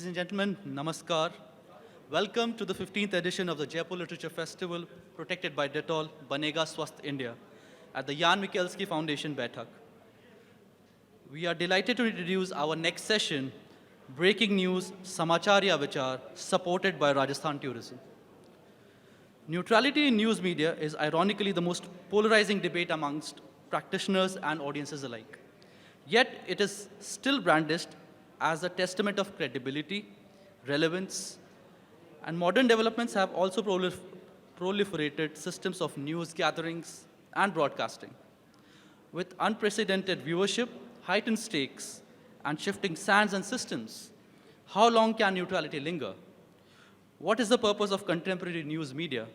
Ladies and gentlemen, namaskar. Welcome to the 15th edition of the Jaipur Literature Festival, protected by Dettol, Banega Swasth India, at the Jan Mikulski Foundation, Baithak. We are delighted to introduce our next session, Breaking News, Samacharya Vichar, supported by Rajasthan Tourism. Neutrality in news media is ironically the most polarizing debate amongst practitioners and audiences alike. Yet it is still brandished as a testament of credibility, relevance, and modern developments have also proliferated systems of news gatherings and broadcasting. With unprecedented viewership, heightened stakes, and shifting sands and systems, how long can neutrality linger? What is the purpose of contemporary news media?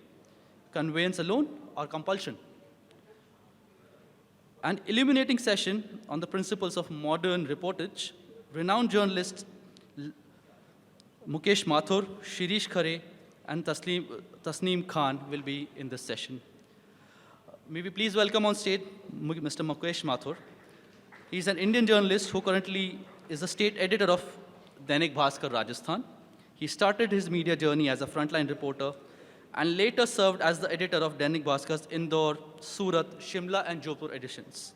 Conveyance alone or compulsion? An illuminating session on the principles of modern reportage, renowned journalists Mukesh Mathur, Shirish Khare, and Tasneem Khan will be in this session. May we please welcome on stage Mr. Mukesh Mathur. He is an Indian journalist who currently is the state editor of Dainik Bhaskar, Rajasthan. He started his media journey as a frontline reporter and later served as the editor of Dainik Bhaskar's Indore, Surat, Shimla, and Jodhpur editions.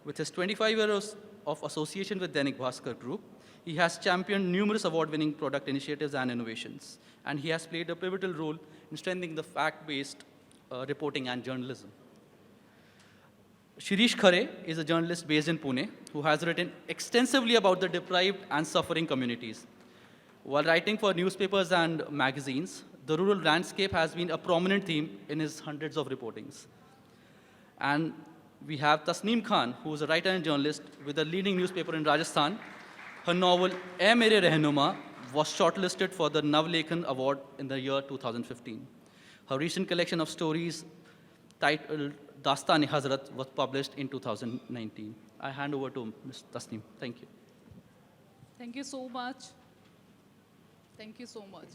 With his 25 years of association with Dainik Bhaskar Group, he has championed numerous award-winning product initiatives and innovations, and he has played a pivotal role in strengthening the fact-based reporting and journalism. Shirish Khare is a journalist based in Pune who has written extensively about the deprived and suffering communities. While writing for newspapers and magazines, the rural landscape has been a prominent theme in his hundreds of reportings. And we have Tasneem Khan, who is a writer and journalist with a leading newspaper in Rajasthan. Her novel, "Ae Mere Rehnuma," was shortlisted for the Navlekhan Award in the year 2015. Her recent collection of stories titled Dastan-e-Hazrat was published in 2019. I hand over to Ms. Tasneem. Thank you. Thank you so much. Thank you so much.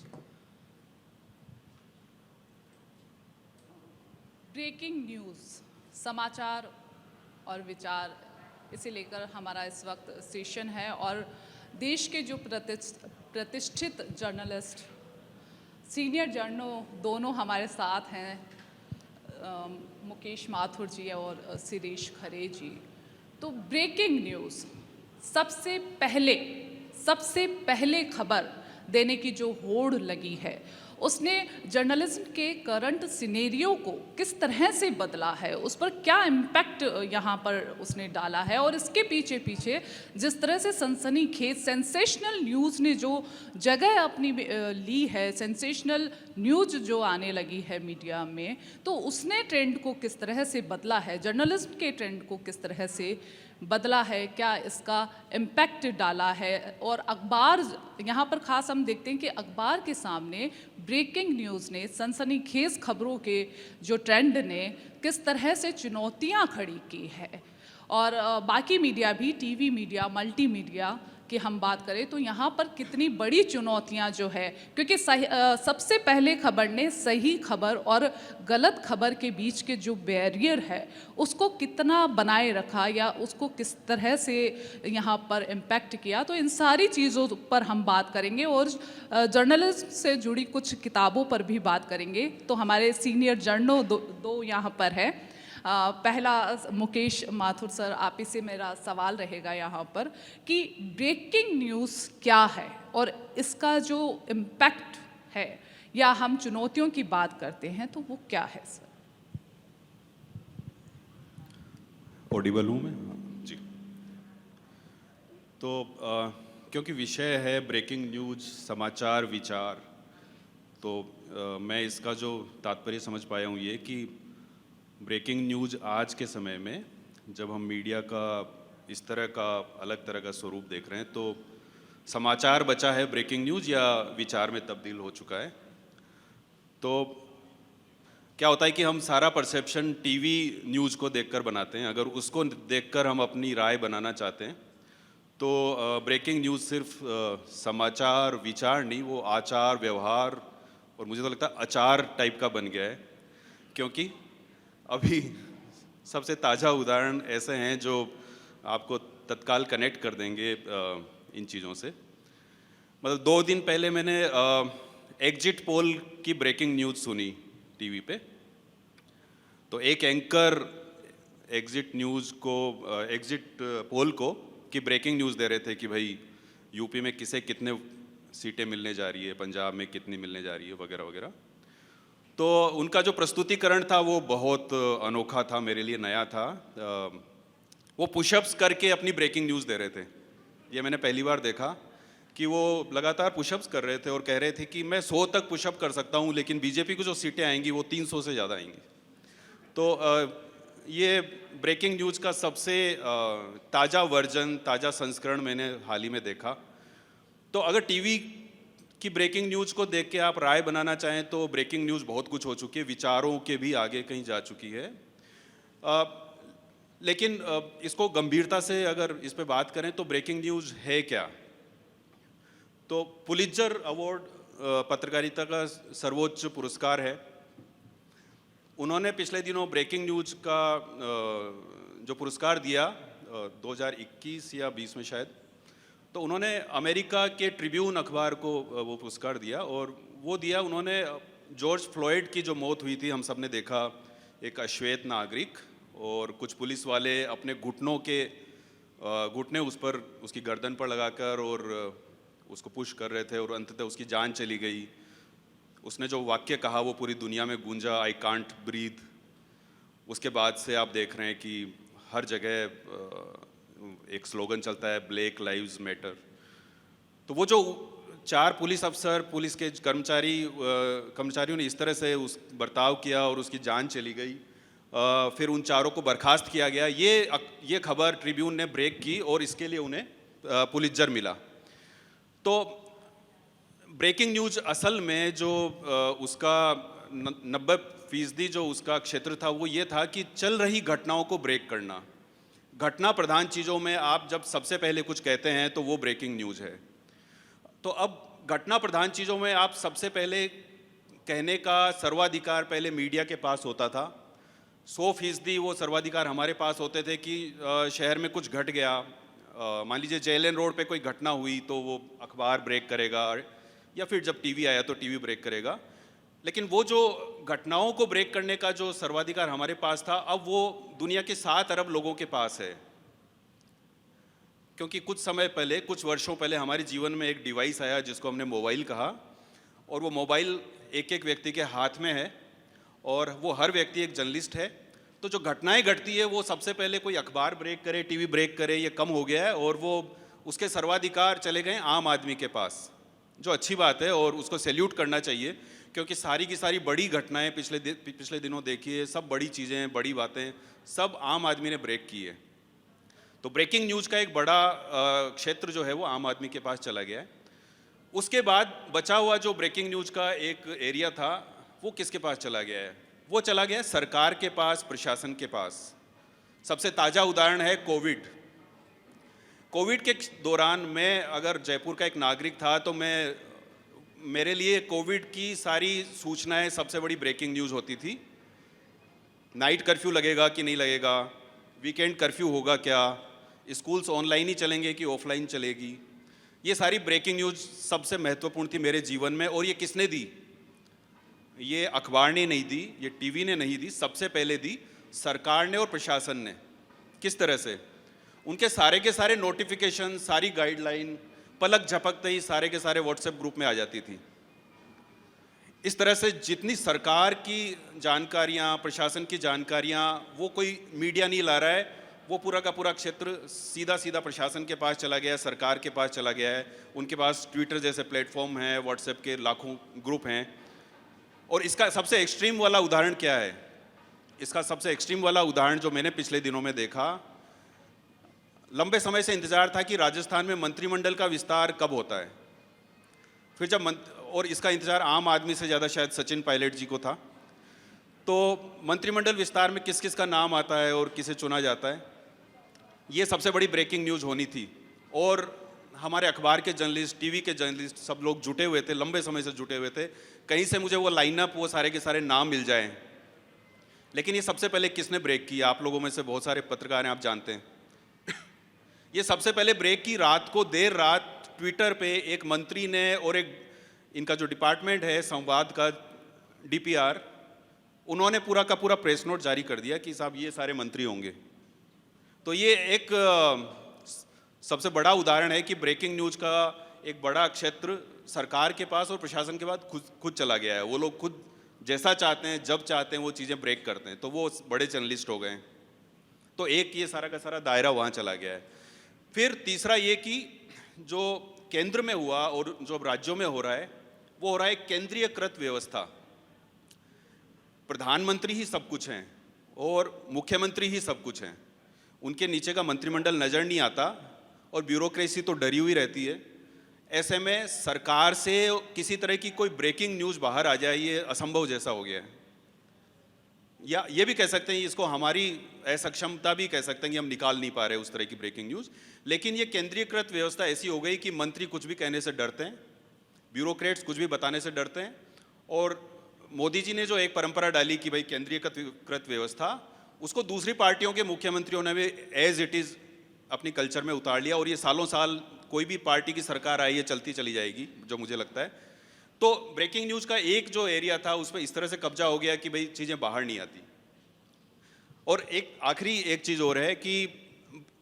Breaking news, समाचार और विचार, इसे लेकर हमारा इस वक्त session है और देश के जो प्रतिष्ठित जर्नलिस्ट, सीनियर जर्नल दोनों हमारे साथ हैं, मुकेश माथुर जी और शिरीष खरे जी। तो ब्रेकिंग न्यूज़, सबसे पहले खबर देने की जो होड़ लगी है, उसने जर्नलिज्म के करंट सिनेरियो को किस तरह से बदला है, उस पर क्या इम्पैक्ट यहाँ पर उसने डाला है, और इसके पीछे जिस तरह से सनसनीखेज सेंसेशनल न्यूज़ ने जो जगह अपनी ली है, सेंसेशनल न्यूज़ जो आने लगी है मीडिया में, तो उसने ट्रेंड को किस तरह से बदला है, जर्नलिज्म के ट्रेंड को किस तरह से बदला है, क्या इसका इम्पैक्ट डाला है। और अखबार, यहाँ पर ख़ास हम देखते हैं कि अखबार के सामने ब्रेकिंग न्यूज़ ने, सनसनीखेज खबरों के जो ट्रेंड ने किस तरह से चुनौतियाँ खड़ी की है। और बाकी मीडिया भी, टीवी मीडिया, मल्टी मीडिया की हम बात करें तो यहाँ पर कितनी बड़ी चुनौतियाँ जो है, क्योंकि सबसे पहले खबर ने सही खबर और गलत खबर के बीच के जो बैरियर है उसको कितना बनाए रखा या उसको किस तरह से यहाँ पर इम्पैक्ट किया, तो इन सारी चीज़ों पर हम बात करेंगे और जर्नलिज्म से जुड़ी कुछ किताबों पर भी बात करेंगे। तो हमारे सीनियर जर्नल दो यहाँ पर है। पहला मुकेश माथुर सर, आप ही से मेरा सवाल रहेगा यहाँ पर कि ब्रेकिंग न्यूज़ क्या है और इसका जो इम्पैक्ट है, या हम चुनौतियों की बात करते हैं तो वो क्या है सर? ऑडिबल हूँ मैं? जी। तो क्योंकि विषय है ब्रेकिंग न्यूज़, समाचार, विचार, तो मैं इसका जो तात्पर्य समझ पाया हूँ ये कि ब्रेकिंग न्यूज़ आज के समय में जब हम मीडिया का इस तरह का अलग तरह का स्वरूप देख रहे हैं, तो समाचार बचा है, ब्रेकिंग न्यूज़ या विचार में तब्दील हो चुका है। तो क्या होता है कि हम सारा परसेप्शन टीवी न्यूज़ को देखकर बनाते हैं। अगर उसको देखकर हम अपनी राय बनाना चाहते हैं तो ब्रेकिंग न्यूज़ सिर्फ समाचार, विचार नहीं, वो आचार, व्यवहार और मुझे तो लगता है अचार टाइप का बन गया है। क्योंकि अभी सबसे ताज़ा उदाहरण ऐसे हैं जो आपको तत्काल कनेक्ट कर देंगे इन चीज़ों से। मतलब 2 दिन पहले मैंने एग्जिट पोल की ब्रेकिंग न्यूज़ सुनी टीवी पे। तो एक एंकर एग्जिट न्यूज़ को एग्जिट पोल को की ब्रेकिंग न्यूज़ दे रहे थे कि भाई यूपी में किसे कितने सीटें मिलने जा रही है, पंजाब में कितनी मिलने जा रही है, वगैरह वगैरह। तो उनका जो प्रस्तुतिकरण था वो बहुत अनोखा था, मेरे लिए नया था। वो पुशअप्स करके अपनी ब्रेकिंग न्यूज़ दे रहे थे। ये मैंने पहली बार देखा कि वो लगातार पुशअप्स कर रहे थे और कह रहे थे कि मैं 100 तक पुशअप कर सकता हूँ, लेकिन बीजेपी को जो सीटें आएंगी वो 300 से ज़्यादा आएंगी। तो ये ब्रेकिंग न्यूज़ का सबसे ताज़ा वर्जन, ताज़ा संस्करण मैंने हाल ही में देखा। तो अगर टीवी की ब्रेकिंग न्यूज़ को देख के आप राय बनाना चाहें तो ब्रेकिंग न्यूज़ बहुत कुछ हो चुकी है, विचारों के भी आगे कहीं जा चुकी है। लेकिन इसको गंभीरता से अगर इस पे बात करें तो ब्रेकिंग न्यूज़ है क्या? तो पुलित्जर अवार्ड पत्रकारिता का सर्वोच्च पुरस्कार है। उन्होंने पिछले दिनों ब्रेकिंग न्यूज़ का जो पुरस्कार दिया 2021 या 20 में शायद, तो उन्होंने अमेरिका के ट्रिब्यून अखबार को वो पुरस्कार दिया। और वो दिया उन्होंने जॉर्ज फ्लॉयड की जो मौत हुई थी, हम सब ने देखा, एक अश्वेत नागरिक, और कुछ पुलिस वाले अपने घुटने उस पर, उसकी गर्दन पर लगाकर और उसको पुश कर रहे थे और अंततः उसकी जान चली गई। उसने जो वाक्य कहा वो पूरी दुनिया में गूंजा, आई कांट ब्रीथ। उसके बाद से आप देख रहे हैं कि हर जगह एक स्लोगन चलता है, ब्लैक लाइव्स मैटर। तो वो जो 4 पुलिस अफसर, पुलिस के कर्मचारियों ने इस तरह से उस बर्ताव किया और उसकी जान चली गई, फिर उन 4 को बर्खास्त किया गया। ये खबर ट्रिब्यून ने ब्रेक की और इसके लिए उन्हें पुलित्जर मिला। तो ब्रेकिंग न्यूज़ असल में जो उसका 90% जो उसका क्षेत्र था वो ये था कि चल रही घटनाओं को ब्रेक करना। घटना प्रधान चीज़ों में आप जब सबसे पहले कुछ कहते हैं तो वो ब्रेकिंग न्यूज़ है। तो अब घटना प्रधान चीज़ों में आप सबसे पहले कहने का सर्वाधिकार पहले मीडिया के पास होता था। 100% वो सर्वाधिकार हमारे पास होते थे कि शहर में कुछ घट गया, मान लीजिए जेएलएन रोड पे कोई घटना हुई तो वो अखबार ब्रेक करेगा, या फिर जब टीवी आया तो टीवी ब्रेक करेगा। लेकिन वो जो घटनाओं को ब्रेक करने का जो सर्वाधिकार हमारे पास था, अब वो दुनिया के 7 अरब लोगों के पास है। क्योंकि कुछ समय पहले, कुछ वर्षों पहले हमारे जीवन में एक डिवाइस आया जिसको हमने मोबाइल कहा, और वो मोबाइल एक एक व्यक्ति के हाथ में है और वो हर व्यक्ति एक जर्नलिस्ट है। तो जो घटनाएं घटती है वो सबसे पहले कोई अखबार ब्रेक करे, टीवी ब्रेक करे, ये कम हो गया है और वो उसके सर्वाधिकार चले गए आम आदमी के पास, जो अच्छी बात है और उसको सैल्यूट करना चाहिए। क्योंकि सारी की सारी बड़ी घटनाएं पिछले दिनों देखिए, सब बड़ी चीज़ें, बड़ी बातें सब आम आदमी ने ब्रेक की है। तो ब्रेकिंग न्यूज़ का एक बड़ा क्षेत्र जो है वो आम आदमी के पास चला गया है। उसके बाद बचा हुआ जो ब्रेकिंग न्यूज़ का एक एरिया था वो किसके पास चला गया है? वो चला गया है सरकार के पास, प्रशासन के पास। सबसे ताज़ा उदाहरण है कोविड के दौरान मैं अगर जयपुर का एक नागरिक था तो मेरे लिए कोविड की सारी सूचनाएं सबसे बड़ी ब्रेकिंग न्यूज़ होती थी। नाइट कर्फ्यू लगेगा कि नहीं लगेगा, वीकेंड कर्फ्यू होगा क्या, स्कूल्स ऑनलाइन ही चलेंगे कि ऑफलाइन चलेगी, ये सारी ब्रेकिंग न्यूज़ सबसे महत्वपूर्ण थी मेरे जीवन में। और ये किसने दी? ये अखबार ने नहीं दी, ये टीवी ने नहीं दी, सबसे पहले दी सरकार ने और प्रशासन ने। किस तरह से? उनके सारे के सारे नोटिफिकेशन, सारी गाइडलाइन पलक झपकते ही सारे के सारे व्हाट्सएप ग्रुप में आ जाती थी। इस तरह से जितनी सरकार की जानकारियां, प्रशासन की जानकारियां, वो कोई मीडिया नहीं ला रहा है, वो पूरा का पूरा क्षेत्र सीधा सीधा प्रशासन के पास चला गया है, सरकार के पास चला गया है। उनके पास ट्विटर जैसे प्लेटफॉर्म है, व्हाट्सएप के लाखों ग्रुप हैं। और इसका सबसे एक्सट्रीम वाला उदाहरण क्या है? इसका सबसे एक्सट्रीम वाला उदाहरण जो मैंने पिछले दिनों में देखा, लंबे समय से इंतजार था कि राजस्थान में मंत्रिमंडल का विस्तार कब होता है। फिर जब और इसका इंतजार आम आदमी से ज़्यादा शायद सचिन पायलट जी को था। तो मंत्रिमंडल विस्तार में किस किस का नाम आता है और किसे चुना जाता है, ये सबसे बड़ी ब्रेकिंग न्यूज़ होनी थी। और हमारे अखबार के जर्नलिस्ट, टीवी के जर्नलिस्ट, सब लोग जुटे हुए थे, लंबे समय से जुटे हुए थे, कहीं से मुझे वो लाइनअप, वो सारे के सारे नाम मिल जाएं। लेकिन ये सबसे पहले किसने ब्रेक की? आप लोगों में से बहुत सारे पत्रकार हैं, आप जानते हैं। ये सबसे पहले ब्रेक की रात को, देर रात ट्विटर पे एक मंत्री ने और एक इनका जो डिपार्टमेंट है संवाद का DPR, उन्होंने पूरा का पूरा प्रेस नोट जारी कर दिया कि साहब ये सारे मंत्री होंगे। तो ये एक सबसे बड़ा उदाहरण है कि ब्रेकिंग न्यूज़ का एक बड़ा क्षेत्र सरकार के पास और प्रशासन के पास खुद चला गया है। वो लोग खुद जैसा चाहते हैं, जब चाहते हैं वो चीज़ें ब्रेक करते हैं, तो वो बड़े जर्नलिस्ट हो गए। तो एक ये सारा का सारा दायरा वहाँ चला गया है। फिर तीसरा ये कि जो केंद्र में हुआ और जो राज्यों में हो रहा है, वो हो रहा है केंद्रीयकृत व्यवस्था। प्रधानमंत्री ही सब कुछ हैं और मुख्यमंत्री ही सब कुछ हैं, उनके नीचे का मंत्रिमंडल नज़र नहीं आता और ब्यूरोक्रेसी तो डरी हुई रहती है। ऐसे में सरकार से किसी तरह की कोई ब्रेकिंग न्यूज़ बाहर आ जाए, ये असंभव जैसा हो गया है। या ये भी कह सकते हैं, इसको हमारी असक्षमता भी कह सकते हैं कि हम निकाल नहीं पा रहे उस तरह की ब्रेकिंग न्यूज़। लेकिन ये केंद्रीयकृत व्यवस्था ऐसी हो गई कि मंत्री कुछ भी कहने से डरते हैं, ब्यूरोक्रेट्स कुछ भी बताने से डरते हैं। और मोदी जी ने जो एक परंपरा डाली कि भाई केंद्रीयकृत व्यवस्था, उसको दूसरी पार्टियों के मुख्यमंत्रियों ने भी एज इट इज़ अपनी कल्चर में उतार लिया। और ये सालों साल कोई भी पार्टी की सरकार आई है चलती चली जाएगी, जो मुझे लगता है। तो ब्रेकिंग न्यूज़ का एक जो एरिया था उस पर इस तरह से कब्जा हो गया कि भाई चीज़ें बाहर नहीं आती। और एक आखिरी एक चीज़ और है कि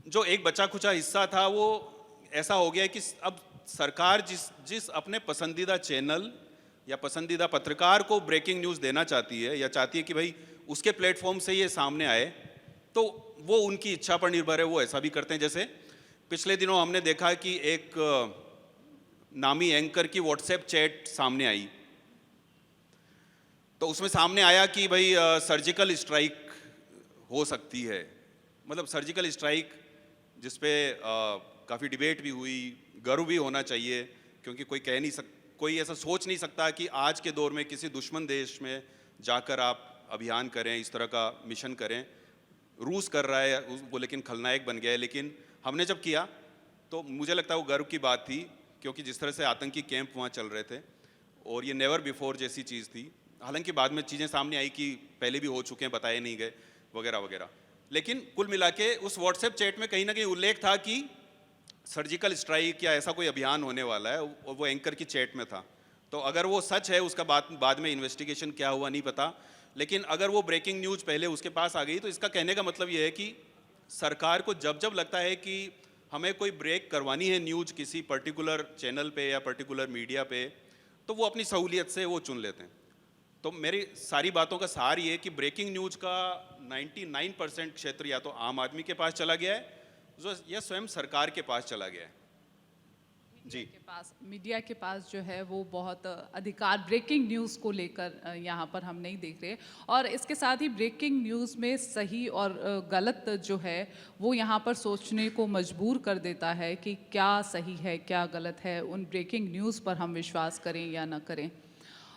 जो एक बचा खुचा हिस्सा था वो ऐसा हो गया कि अब सरकार जिस अपने पसंदीदा चैनल या पसंदीदा पत्रकार को ब्रेकिंग न्यूज़ देना चाहती है या चाहती है कि भाई उसके प्लेटफॉर्म से ये सामने आए, तो वो उनकी इच्छा पर निर्भर है, वो ऐसा भी करते हैं। जैसे पिछले दिनों हमने देखा कि एक नामी एंकर की व्हाट्सएप चैट सामने आई, तो उसमें सामने आया कि भाई सर्जिकल स्ट्राइक हो सकती है। मतलब सर्जिकल स्ट्राइक जिस पे काफ़ी डिबेट भी हुई, गर्व भी होना चाहिए, क्योंकि कोई ऐसा सोच नहीं सकता कि आज के दौर में किसी दुश्मन देश में जाकर आप अभियान करें, इस तरह का मिशन करें। रूस कर रहा है वो, लेकिन खलनायक बन गया है। लेकिन हमने जब किया तो मुझे लगता है वो गर्व की बात थी, क्योंकि जिस तरह से आतंकी कैंप वहाँ चल रहे थे और ये नेवर बिफोर जैसी चीज़ थी। हालांकि बाद में चीज़ें सामने आई कि पहले भी हो चुके हैं, बताए नहीं गए वगैरह वगैरह। लेकिन कुल मिला के उस व्हाट्सएप चैट में कहीं ना कहीं उल्लेख था कि सर्जिकल स्ट्राइक या ऐसा कोई अभियान होने वाला है, और वो एंकर की चैट में था। तो अगर वो सच है, उसका बाद में इन्वेस्टिगेशन क्या हुआ नहीं पता, लेकिन अगर वो ब्रेकिंग न्यूज़ पहले उसके पास आ गई, तो इसका कहने का मतलब ये है कि सरकार को जब जब लगता है कि हमें कोई ब्रेक करवानी है न्यूज़ किसी पर्टिकुलर चैनल पे या पर्टिकुलर मीडिया पे, तो वो अपनी सहूलियत से वो चुन लेते हैं। तो मेरी सारी बातों का सार ये है कि ब्रेकिंग न्यूज़ का 99% क्षेत्र या तो आम आदमी के पास चला गया है, जो या स्वयं सरकार के पास चला गया है। जी, मीडिया के पास जो है वो बहुत अधिकार ब्रेकिंग न्यूज़ को लेकर यहाँ पर हम नहीं देख रहे। और इसके साथ ही ब्रेकिंग न्यूज़ में सही और गलत जो है वो यहाँ पर सोचने को मजबूर कर देता है कि क्या सही है क्या गलत है, उन ब्रेकिंग न्यूज़ पर हम विश्वास करें या ना करें।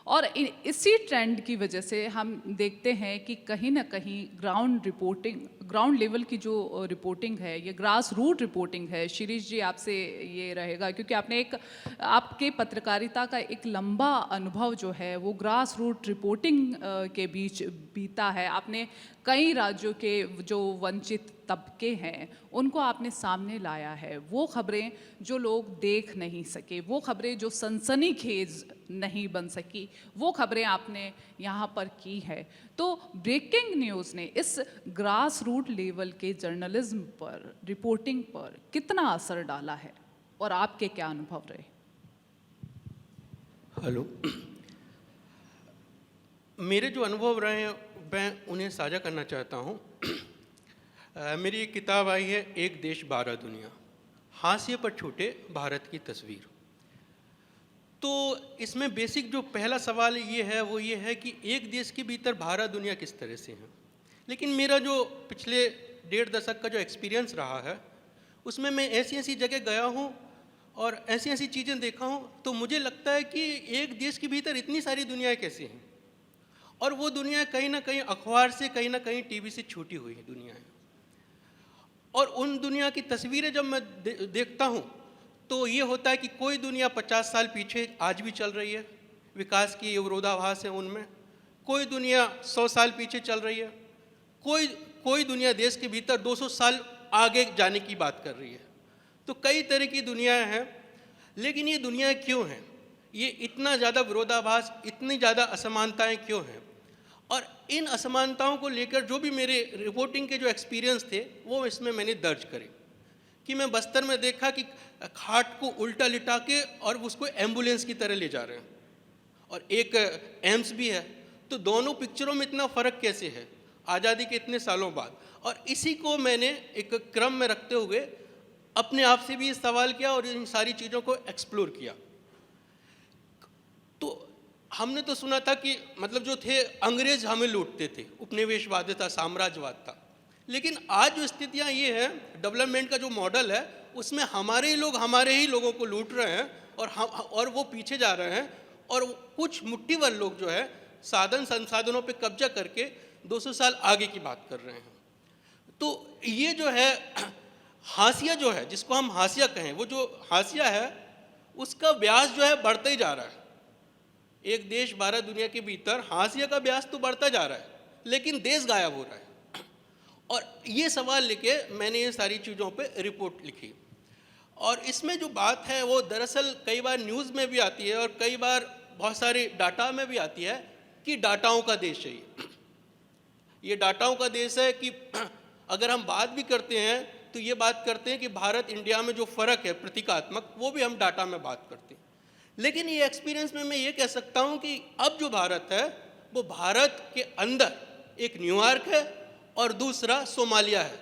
और इसी ट्रेंड की वजह से हम देखते हैं कि कहीं ना कहीं ग्राउंड लेवल की जो रिपोर्टिंग है, ये ग्रास रूट रिपोर्टिंग है। शिरीष जी, आपसे ये रहेगा, क्योंकि आपके पत्रकारिता का एक लंबा अनुभव जो है वो ग्रास रूट रिपोर्टिंग के बीच बीता है। आपने कई राज्यों के जो वंचित तबके हैं उनको आपने सामने लाया है। वो खबरें जो लोग देख नहीं सके, वो खबरें जो सनसनीखेज नहीं बन सकी, वो खबरें आपने यहाँ पर की है। तो ब्रेकिंग न्यूज़ ने इस ग्रास रूट लेवल के जर्नलिज्म पर, रिपोर्टिंग पर कितना असर डाला है और आपके क्या अनुभव रहे? हेलो, मेरे जो अनुभव रहे हैं मैं उन्हें साझा करना चाहता हूँ। मेरी एक किताब आई है, एक देश 12 दुनिया, हाशिए पर छूटे भारत की तस्वीर। तो इसमें बेसिक जो पहला सवाल ये है वो ये है कि एक देश के भीतर 12 दुनिया किस तरह से है। लेकिन मेरा जो पिछले 1.5 दशक का जो एक्सपीरियंस रहा है उसमें मैं ऐसी ऐसी जगह गया हूँ और ऐसी ऐसी चीज़ें देखा हूँ, तो मुझे लगता है कि एक देश के भीतर इतनी सारी दुनियाएं कैसी हैं, और वो दुनिया कहीं ना कहीं अखबार से, कहीं ना कहीं टीवी से छूटी हुई है दुनिया है। और उन दुनिया की तस्वीरें जब मैं देखता हूँ तो ये होता है कि कोई दुनिया 50 साल पीछे आज भी चल रही है, विकास की विरोधाभास है उनमें। कोई दुनिया 100 साल पीछे चल रही है, कोई दुनिया देश के भीतर 200 साल आगे जाने की बात कर रही है। तो कई तरह की दुनियाएं हैं, लेकिन ये दुनिया क्यों है, ये इतना ज़्यादा विरोधाभास, इतनी ज़्यादा असमानताएं क्यों हैं? और इन असमानताओं को लेकर जो भी मेरे रिपोर्टिंग के जो एक्सपीरियंस थे वो इसमें मैंने दर्ज करे। कि मैं बस्तर में देखा कि खाट को उल्टा लिटा के और उसको एम्बुलेंस की तरह ले जा रहे हैं, और एक एम्स भी है। तो दोनों पिक्चरों में इतना फ़र्क कैसे है आज़ादी के इतने सालों बाद? और इसी को मैंने एक क्रम में रखते हुए अपने आप से भी ये सवाल किया और इन सारी चीज़ों को एक्सप्लोर किया। तो हमने तो सुना था कि मतलब जो थे अंग्रेज हमें लूटते थे, उपनिवेशवाद था, साम्राज्यवाद था। लेकिन आज जो स्थितियां ये हैं, डेवलपमेंट का जो मॉडल है उसमें हमारे ही लोग हमारे ही लोगों को लूट रहे हैं और वो पीछे जा रहे हैं, और कुछ मुट्ठी भर लोग जो है साधन संसाधनों पे कब्जा करके 200 साल आगे की बात कर रहे हैं। तो ये जो है हाशिया जो है, जिसको हम हाशिया कहें, वो जो हाशिया है उसका व्यास जो है बढ़ता ही जा रहा है। एक देश भारत दुनिया के भीतर हाशिया का व्यास तो बढ़ता जा रहा है, लेकिन देश गायब हो रहा है। और ये सवाल लेके मैंने ये सारी चीज़ों पे रिपोर्ट लिखी। और इसमें जो बात है वो दरअसल कई बार न्यूज़ में भी आती है और कई बार बहुत सारे डाटा में भी आती है कि डाटाओं का देश है ये डाटाओं का देश है। कि अगर हम बात भी करते हैं तो ये बात करते हैं कि भारत इंडिया में जो फ़र्क है प्रतीकात्मक, वो भी हम डाटा में बात करते हैं। लेकिन ये एक्सपीरियंस में मैं ये कह सकता हूँ कि अब जो भारत है वो भारत के अंदर एक न्यूयॉर्क है और दूसरा सोमालिया है।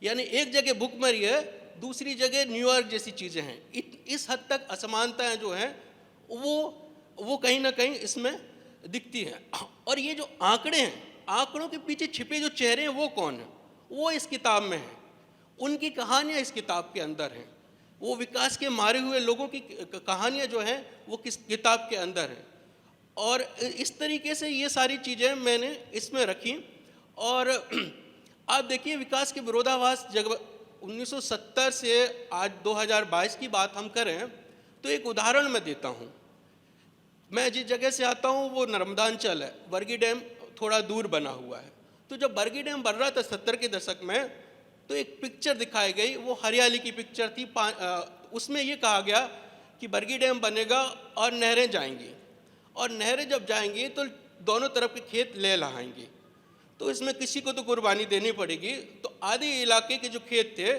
यानी एक जगह भुखमरी है, दूसरी जगह न्यूयॉर्क जैसी चीज़ें हैं। इस हद तक असमानताएं जो हैं वो कहीं ना कहीं इसमें दिखती हैं। और ये जो आंकड़े हैं, आंकड़ों के पीछे छिपे जो चेहरे हैं वो कौन है? वो इस किताब में हैं, उनकी कहानियाँ इस किताब के अंदर हैं। वो विकास के मारे हुए लोगों की कहानियाँ जो हैं वो किस किताब के अंदर हैं। और इस तरीके से ये सारी चीज़ें मैंने इसमें रखी। और आप देखिए विकास के विरोधाभास जब 1970 से आज 2022 की बात हम करें तो एक उदाहरण मैं देता हूँ। मैं जिस जगह से आता हूँ वो नर्मदांचल है, बरगी डैम थोड़ा दूर बना हुआ है। तो जब बरगी डैम बन रहा था 70 के दशक में, तो एक पिक्चर दिखाई गई, वो हरियाली की पिक्चर थी। उसमें ये कहा गया कि बरगी डैम बनेगा और नहरें जाएंगी, और नहरें जब जाएंगी तो दोनों तरफ के खेत लहलहाएंगे। तो इसमें किसी को तो कुर्बानी देनी पड़ेगी। तो आधे इलाके के जो खेत थे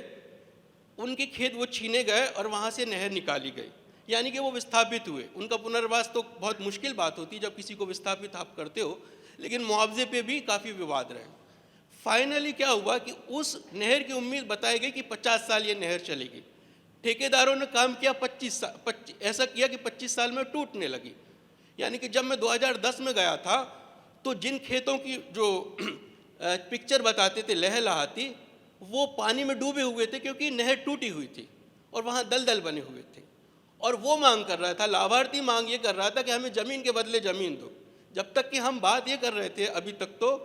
उनके खेत वो छीने गए और वहाँ से नहर निकाली गई, यानी कि वो विस्थापित हुए। उनका पुनर्वास तो बहुत मुश्किल बात होती जब किसी को विस्थापित आप करते हो, लेकिन मुआवजे पे भी काफ़ी विवाद रहे। फाइनली क्या हुआ कि उस नहर की उम्मीद बताई गई कि 50 साल ये नहर चलेगी। ठेकेदारों ने काम किया 25 साल, ऐसा किया कि 25 साल में टूटने लगी। यानी कि जब मैं 2010 में गया था तो जिन खेतों की जो पिक्चर बताते थे लहलहाती, वो पानी में डूबे हुए थे क्योंकि नहर टूटी हुई थी और वहाँ दलदल बने हुए थे। और वो मांग कर रहा था, लाभार्थी मांग ये कर रहा था कि हमें ज़मीन के बदले ज़मीन दो। जब तक कि हम बात ये कर रहे थे अभी तक तो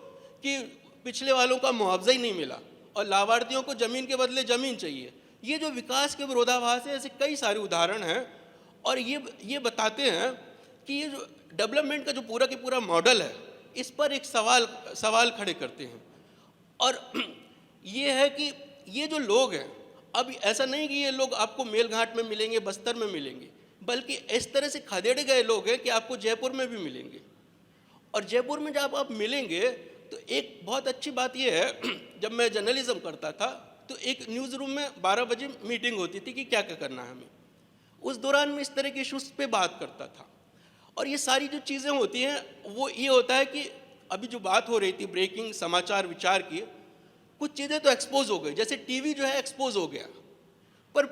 कि पिछले वालों का मुआवजा ही नहीं मिला और लाभार्थियों को ज़मीन के बदले ज़मीन चाहिए। ये जो विकास के विरोधाभास है, ऐसे कई सारे उदाहरण हैं। और ये बताते हैं कि ये जो डेवलपमेंट का जो पूरा के पूरा मॉडल है, इस पर एक सवाल खड़े करते हैं। और ये है कि ये जो लोग हैं, अब ऐसा नहीं कि ये लोग आपको मेलघाट में मिलेंगे, बस्तर में मिलेंगे, बल्कि इस तरह से खदेड़े गए लोग हैं कि आपको जयपुर में भी मिलेंगे। और जयपुर में जब आप मिलेंगे तो एक बहुत अच्छी बात ये है, जब मैं जर्नलिज्म करता था तो एक न्यूज़ रूम में 12 बजे मीटिंग होती थी कि क्या क्या करना है हमें। उस दौरान मैं इस तरह के इशूज़ पे बात करता था। और ये सारी जो चीज़ें होती हैं वो ये होता है कि अभी जो बात हो रही थी ब्रेकिंग समाचार विचार की, कुछ चीज़ें तो एक्सपोज हो गई, जैसे टीवी जो है एक्सपोज हो गया, पर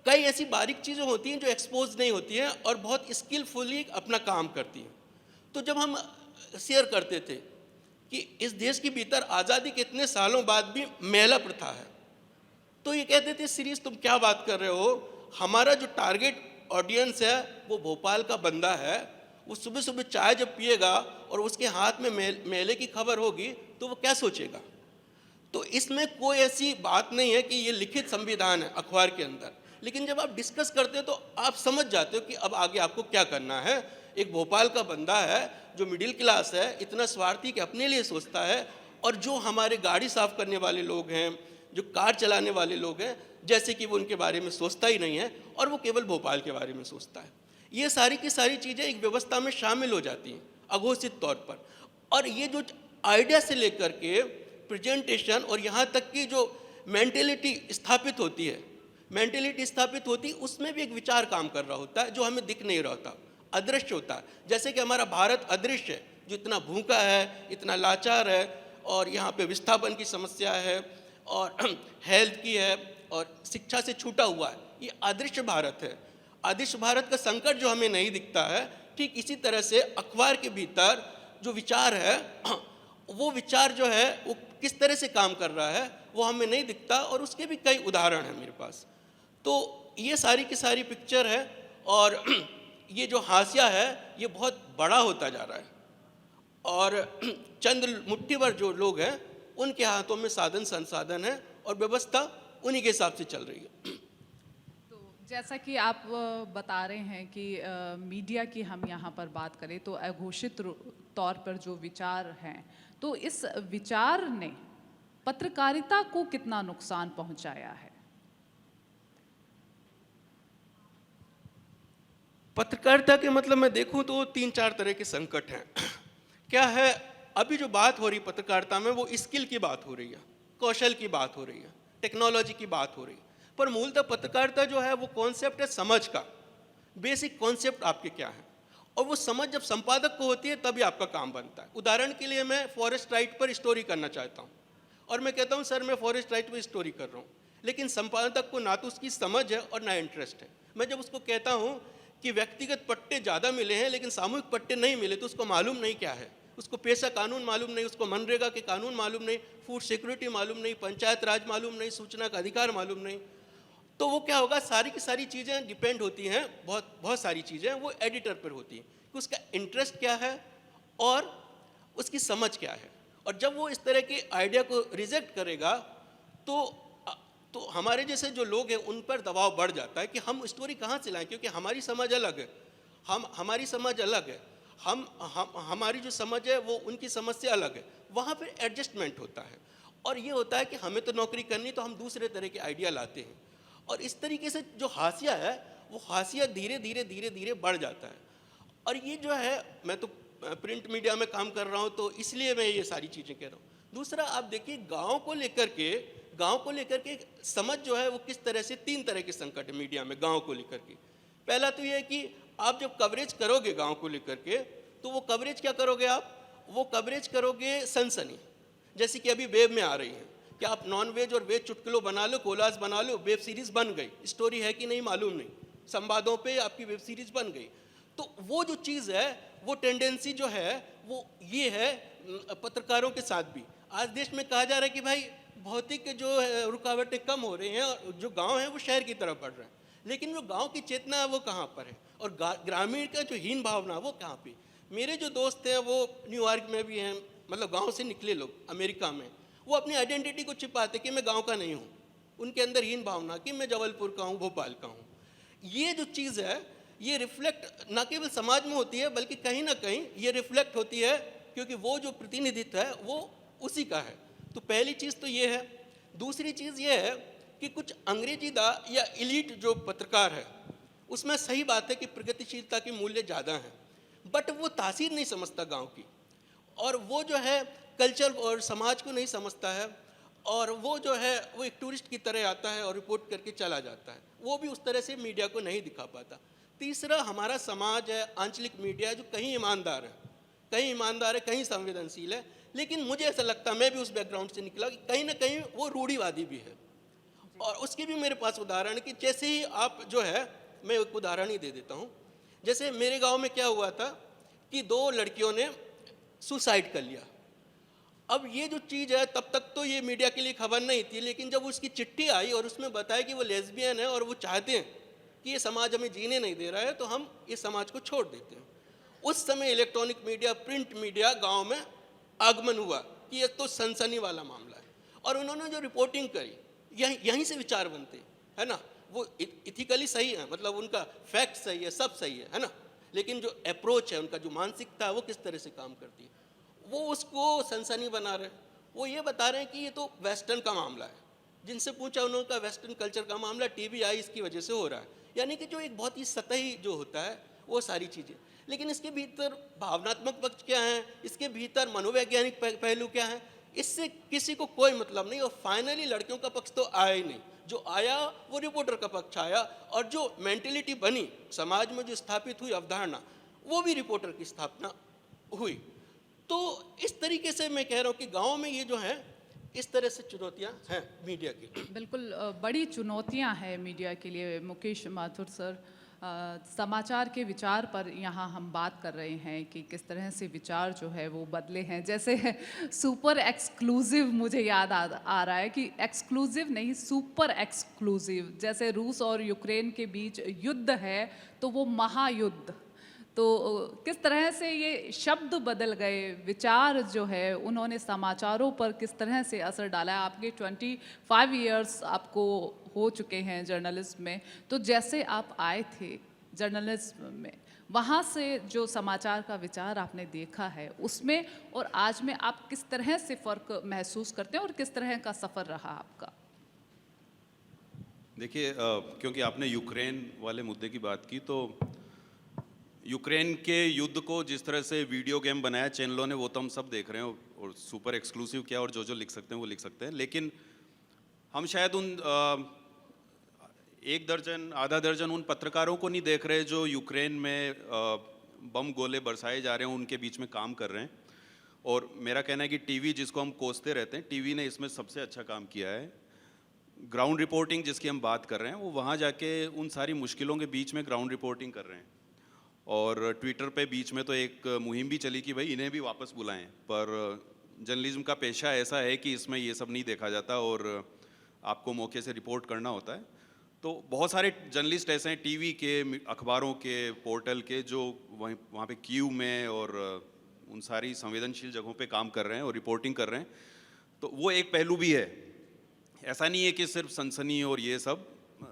कई ऐसी बारीक चीज़ें होती हैं जो एक्सपोज नहीं होती हैं और बहुत स्किलफुली अपना काम करती हैं। तो जब हम शेयर करते थे कि इस देश के भीतर आज़ादी के इतने सालों बाद भी महिला प्रथा है, तो ये कहते थे सीरीज तुम क्या बात कर रहे हो, हमारा जो टारगेट ऑडियंस है वो भोपाल का बंदा है, वो सुबह सुबह चाय जब पिएगा और उसके हाथ में मेले की खबर होगी तो वो क्या सोचेगा। तो इसमें कोई ऐसी बात नहीं है कि ये लिखित संविधान है अखबार के अंदर, लेकिन जब आप डिस्कस करते हो तो आप समझ जाते हो कि अब आगे आपको क्या करना है। एक भोपाल का बंदा है जो मिडिल क्लास है, इतना स्वार्थी कि अपने लिए सोचता है, और जो हमारे गाड़ी साफ करने वाले लोग हैं, जो कार चलाने वाले लोग हैं, जैसे कि वो उनके बारे में सोचता ही नहीं है और वो केवल भोपाल के बारे में सोचता है। ये सारी की सारी चीज़ें एक व्यवस्था में शामिल हो जाती हैं अघोषित तौर पर। और ये जो आइडिया से लेकर के प्रेजेंटेशन और यहाँ तक कि जो मेंटेलिटी स्थापित होती है, उसमें भी एक विचार काम कर रहा होता है जो हमें दिख नहीं रहा होता, अदृश्य होता है। जैसे कि हमारा भारत अदृश्य है, जो इतना भूखा है, इतना लाचार है, और यहाँ पे विस्थापन की समस्या है और हेल्थ की है और शिक्षा से छूटा हुआ है, ये अदृश्य भारत है। अदृश्य भारत का संकट जो हमें नहीं दिखता है, ठीक इसी तरह से अखबार के भीतर जो विचार है, वो विचार जो है वो किस तरह से काम कर रहा है वो हमें नहीं दिखता, और उसके भी कई उदाहरण हैं मेरे पास। तो ये सारी की सारी पिक्चर है, और ये जो हाशिया है ये बहुत बड़ा होता जा रहा है, और चंद मुट्ठी भर जो लोग हैं उनके हाथों में साधन संसाधन है और व्यवस्था उन्हीं के हिसाब से चल रही है। तो जैसा कि आप बता रहे हैं कि मीडिया की हम यहाँ पर बात करें तो अघोषित तौर पर जो विचार हैं, तो इस विचार ने पत्रकारिता को कितना नुकसान पहुंचाया है? पत्रकारिता के मतलब मैं देखूं तो 3-4 तरह के संकट हैं। क्या है, अभी जो बात हो रही पत्रकारिता में वो स्किल की बात हो रही है, कौशल की बात हो रही है, टेक्नोलॉजी की बात हो रही है, पर मूलतः पत्रकारिता जो है वो कॉन्सेप्ट है समझ का। बेसिक कॉन्सेप्ट आपके क्या है, और वो समझ जब संपादक को होती है तभी आपका काम बनता है। उदाहरण के लिए मैं फॉरेस्ट राइट पर स्टोरी करना चाहता हूँ, और मैं कहता हूँ सर मैं फॉरेस्ट राइट पर स्टोरी कर रहा हूँ, लेकिन संपादक को ना तो उसकी समझ है और ना इंटरेस्ट है। मैं जब उसको कहता हूँ कि व्यक्तिगत पट्टे ज़्यादा मिले हैं लेकिन सामूहिक पट्टे नहीं मिले, तो उसको मालूम नहीं क्या है, उसको पेशा कानून मालूम नहीं, उसको मनरेगा के कानून मालूम नहीं, फूड सिक्योरिटी मालूम नहीं, पंचायत राज मालूम नहीं, सूचना का अधिकार मालूम नहीं, तो वो क्या होगा, सारी की सारी चीज़ें डिपेंड होती हैं, बहुत सारी चीज़ें वो एडिटर पर होती हैं कि उसका इंटरेस्ट क्या है और उसकी समझ क्या है। और जब वो इस तरह के आइडिया को रिजेक्ट करेगा तो हमारे जैसे जो लोग हैं उन पर दबाव बढ़ जाता है कि हम स्टोरी कहाँ से लाएं, क्योंकि हमारी समझ अलग है, हमारी समझ अलग है, हमारी जो समझ है वो उनकी समझ से अलग है। वहाँ पर एडजस्टमेंट होता है, और ये होता है कि हमें तो नौकरी करनी, तो हम दूसरे तरह के आइडिया लाते हैं, और इस तरीके से जो हाशिया है वो हाशिया धीरे धीरे बढ़ जाता है। और ये जो है, मैं तो प्रिंट मीडिया में काम कर रहा हूँ तो इसलिए मैं ये सारी चीज़ें कह रहा हूँ। दूसरा, आप देखिए गाँव को लेकर के समझ जो है वो किस तरह से, 3 तरह के संकट है मीडिया में गाँव को लेकर के। पहला तो ये है कि आप जब कवरेज करोगे गाँव को लेकर के, तो वो कवरेज क्या करोगे आप, वो कवरेज करोगे सनसनी, जैसे कि अभी वेब में आ रही है कि आप नॉन वेज और वेज चुटकुलों बना लो, कोलाज बना लो, वेब सीरीज़ बन गई, स्टोरी है कि नहीं मालूम नहीं, संवादों पे आपकी वेब सीरीज़ बन गई। तो वो जो चीज़ है, वो टेंडेंसी जो है वो ये है पत्रकारों के साथ भी। आज देश में कहा जा रहा है कि भाई भौतिक जो रुकावटें कम हो रही हैं और जो गांव है वो शहर की तरफ बढ़ रहे हैं, लेकिन जो गांव की चेतना है वो कहाँ पर है, और ग्रामीण का जो हीन भावना वो कहाँ पे। मेरे जो दोस्त हैं वो न्यूयॉर्क में भी हैं, मतलब गाँव से निकले लोग, अमेरिका में, वो अपनी आइडेंटिटी को छिपाते कि मैं गाँव का नहीं हूँ, उनके अंदर हीन भावना कि मैं जबलपुर का हूँ, भोपाल का हूँ। ये जो चीज़ है ये रिफ्लेक्ट न केवल समाज में होती है बल्कि कहीं ना कहीं ये रिफ्लेक्ट होती है, क्योंकि वो जो प्रतिनिधित्व है वो उसी का है। तो पहली चीज़ तो ये है। दूसरी चीज़ ये है कि कुछ अंग्रेजीदा या इलीट जो पत्रकार है उसमें सही बात है कि प्रगतिशीलता के मूल्य ज़्यादा हैं, बट वो तासीर नहीं समझता गांव की, और वो जो है कल्चर और समाज को नहीं समझता है, और वो जो है वो एक टूरिस्ट की तरह आता है और रिपोर्ट करके चला जाता है, वो भी उस तरह से मीडिया को नहीं दिखा पाता। तीसरा, हमारा समाज है, आंचलिक मीडिया जो कहीं ईमानदार है, कहीं संवेदनशील है, लेकिन मुझे ऐसा लगता है, मैं भी उस बैकग्राउंड से निकला, कि कहीं ना कहीं वो रूढ़िवादी भी है। और उसके भी मेरे पास उदाहरण है कि जैसे ही आप जो है, मैं एक उदाहरण ही दे देता हूँ। जैसे मेरे गांव में क्या हुआ था कि 2 लड़कियों ने सुसाइड कर लिया। अब ये जो चीज़ है, तब तक तो ये मीडिया के लिए खबर नहीं थी, लेकिन जब उसकी चिट्ठी आई और उसमें बताया कि वो लेस्बियन है और वो चाहते हैं कि ये समाज हमें जीने नहीं दे रहा है, तो हम इस समाज को छोड़ देते हैं। उस समय इलेक्ट्रॉनिक मीडिया, प्रिंट मीडिया गांव में आगमन हुआ कि ये तो सनसनी वाला मामला है, और उन्होंने जो रिपोर्टिंग करी, यहीं से विचार बनते है ना। वो इथिकली सही है, मतलब उनका फैक्ट सही है, सब सही है ना, लेकिन जो अप्रोच है, उनका जो मानसिकता है वो किस तरह से काम करती है, वो उसको सनसनी बना रहे हैं। वो ये बता रहे हैं कि ये तो वेस्टर्न का मामला है, जिनसे पूछा उन्होंने कहा वेस्टर्न कल्चर का मामला टीवी आई इसकी वजह से हो रहा है। यानी कि जो एक बहुत ही सतही जो होता है वो सारी चीज़ें, लेकिन इसके भीतर भावनात्मक पक्ष क्या है, इसके भीतर मनोवैज्ञानिक पहलू क्या है, इससे किसी को कोई मतलब नहीं। और फाइनली लड़कियों का पक्ष तो आया ही नहीं, जो आया वो रिपोर्टर का पक्ष आया, और जो मेंटेलिटी बनी समाज में, जो स्थापित हुई अवधारणा, वो भी रिपोर्टर की स्थापना हुई। तो इस तरीके से मैं कह रहा हूँ कि गाँव में ये जो है इस तरह से चुनौतियाँ हैं मीडिया की। बिल्कुल बड़ी चुनौतियां हैं मीडिया के लिए। मुकेश माथुर सर, समाचार के विचार पर यहाँ हम बात कर रहे हैं कि किस तरह से विचार जो है वो बदले हैं। जैसे सुपर एक्सक्लूसिव मुझे याद आ रहा है कि एक्सक्लूसिव नहीं, सुपर एक्सक्लूसिव। जैसे रूस और यूक्रेन के बीच युद्ध है तो वो महायुद्ध। तो किस तरह से ये शब्द बदल गए, विचार जो है उन्होंने समाचारों पर किस तरह से असर डाला है। आपके 25 इयर्स आपको हो चुके हैं जर्नलिज्म में, तो जैसे आप आए थे जर्नलिज्म में, वहाँ से जो समाचार का विचार आपने देखा है उसमें और आज में आप किस तरह से फ़र्क महसूस करते हैं और किस तरह का सफ़र रहा आपका? देखिए, क्योंकि आपने यूक्रेन वाले मुद्दे की बात की, तो यूक्रेन के युद्ध को जिस तरह से वीडियो गेम बनाया चैनलों ने, वो तो हम सब देख रहे हैं, और सुपर एक्सक्लूसिव क्या, और जो लिख सकते हैं वो लिख सकते हैं। लेकिन हम शायद उन एक दर्जन आधा दर्जन उन पत्रकारों को नहीं देख रहे जो यूक्रेन में बम गोले बरसाए जा रहे हैं उनके बीच में काम कर रहे हैं। और मेरा कहना है कि टीवी, जिसको हम कोसते रहते हैं, टीवी ने इसमें सबसे अच्छा काम किया है। ग्राउंड रिपोर्टिंग जिसकी हम बात कर रहे हैं, वो वहाँ जाके उन सारी मुश्किलों के बीच में ग्राउंड रिपोर्टिंग कर रहे हैं। और ट्विटर पे बीच में तो एक मुहिम भी चली कि भाई इन्हें भी वापस बुलाएं, पर जर्नलिज्म का पेशा ऐसा है कि इसमें ये सब नहीं देखा जाता और आपको मौके से रिपोर्ट करना होता है। तो बहुत सारे जर्नलिस्ट ऐसे हैं, टीवी के, अखबारों के, पोर्टल के, जो वहाँ पे क्यू में और उन सारी संवेदनशील जगहों पे काम कर रहे हैं और रिपोर्टिंग कर रहे हैं। तो वो एक पहलू भी है। ऐसा नहीं है कि सिर्फ सनसनी और ये सब,